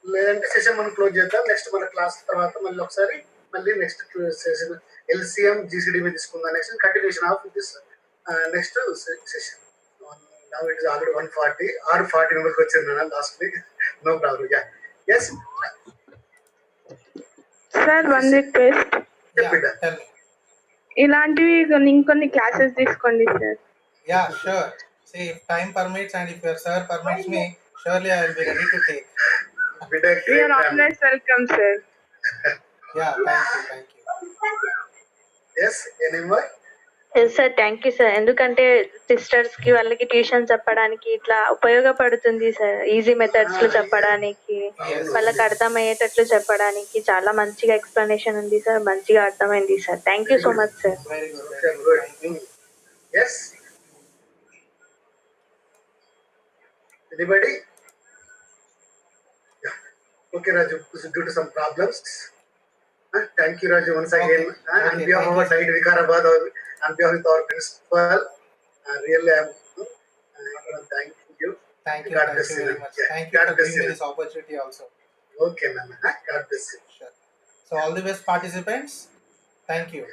లేదంటే session మనం close చేద్దాం. Next మన class తర్వాత మళ్ళీ ఒకసారి మళ్ళీ నెక్స్ట్ సెషన్ LCM GCD మీద తీసుకుందాం. Next continuation of this next session. Now it is already 140 or 40 members వచ్చింది last week. No problem. Yeah. Yes.
Sir one request,
Yeah, tell me.
ఇలాంటివి ఇంకొన్ని క్లాసెస్ తీసుకోండి sir.
Yeah, sure. See, if time permits and if your sir permits me, surely I will be ready to take.
With a
We
great
are
family.
always welcome, sir.
Yeah, thank you, thank you.
Yes. Any more?
Sir thank you sir. ఎందుకంటే sisters కి వాళ్ళకి tuition చెప్పడానికి ఇట్లా ఉపయోగపడుతుంది sir. Easy methods లో చెప్పడానికి,
Yes.
వాళ్ళకి అర్థమయ్యేటట్లు చెప్పడానికి చాలా మంచిగా ఎక్స్ప్లెనేషన్ ఉంది సార్. మంచిగా అర్థమైంది sir. Thank you so much sir.
Very good,
Okay,
very good.
good.
Thank you.
Yes. Anybody? Yeah. Okay, Raju. Due to some problems. Thank you, Raju, once again.
Okay.
On
Okay,
behalf
thank
of our
you.
Diet Vikarabad, on behalf of our principal, really I am thank you.
Thank you,
God
thank
bless
you
you,
very
ma'am.
much.
Yeah,
Thank you
God
for
bless
giving me
you.
this opportunity also.
Okay, ma'am. God bless you.
Sure. So all the best participants. Thank you.